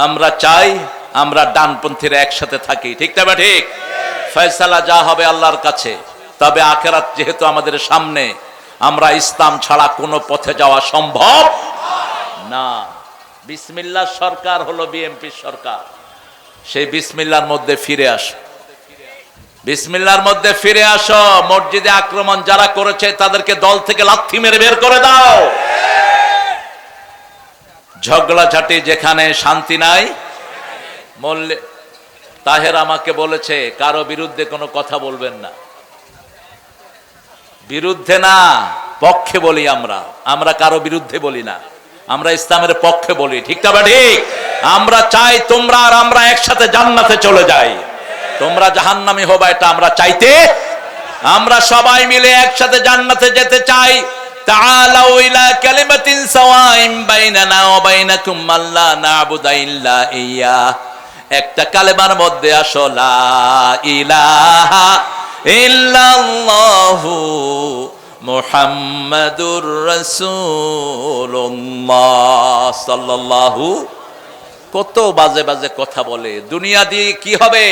আমরা চাই আমরা ডানপন্থীরা একসাথে থাকি, ঠিক না ঠিক? ফয়সালা যা হবে আল্লাহর কাছে। তবে আখিরাত যেহেতু আমাদের সামনে, আমরা ইসলাম ছাড়া কোনো পথে যাওয়া সম্ভব না। বিসমিল্লাহ সরকার হলো বিএনপির সরকার। সেই বিসমিল্লাহর মধ্যে ফিরে আসো, বিসমিল্লাহর মধ্যে ফিরে আসো। মসজিদে আক্রমণ যারা করেছে তাদেরকে দল থেকে লাথি মেরে বের করে দাও। ঝগড়াঝাটি যেখানে শান্তি নাই। তাহের আমাকে বলেছে কারো বিরুদ্ধে কোনো কথা বলবেন না। বিরুদ্ধে না, পক্ষে বলি। আমরা কারো বিরুদ্ধে বলি না, আমরা ইসলামের পক্ষে বলি, ঠিক না ঠিক? আমরা চাই তোমরা আর আমরা একসাথে জান্নাতে চলে যাই। তোমরা জাহান্নামী হবা এটা আমরা চাইতে, আমরা সবাই মিলে একসাথে জান্নাতে যেতে চাই। তাআলাউ ইলা কালিমাতিন সাওয়াইন বাইনানা ওয়া বাইনাকুম আল্লা না'বুদা ইল্লা ইয়া। একটা কালেমার মধ্যে আসো, লা ইলাহা ইল্লাল্লাহু মুহাম্মাদুর রাসূলুল্লাহ সাল্লাল্লাহু। কত বাজে বাজে কথা বলে। দুনিয়া দিয়ে কি হবে?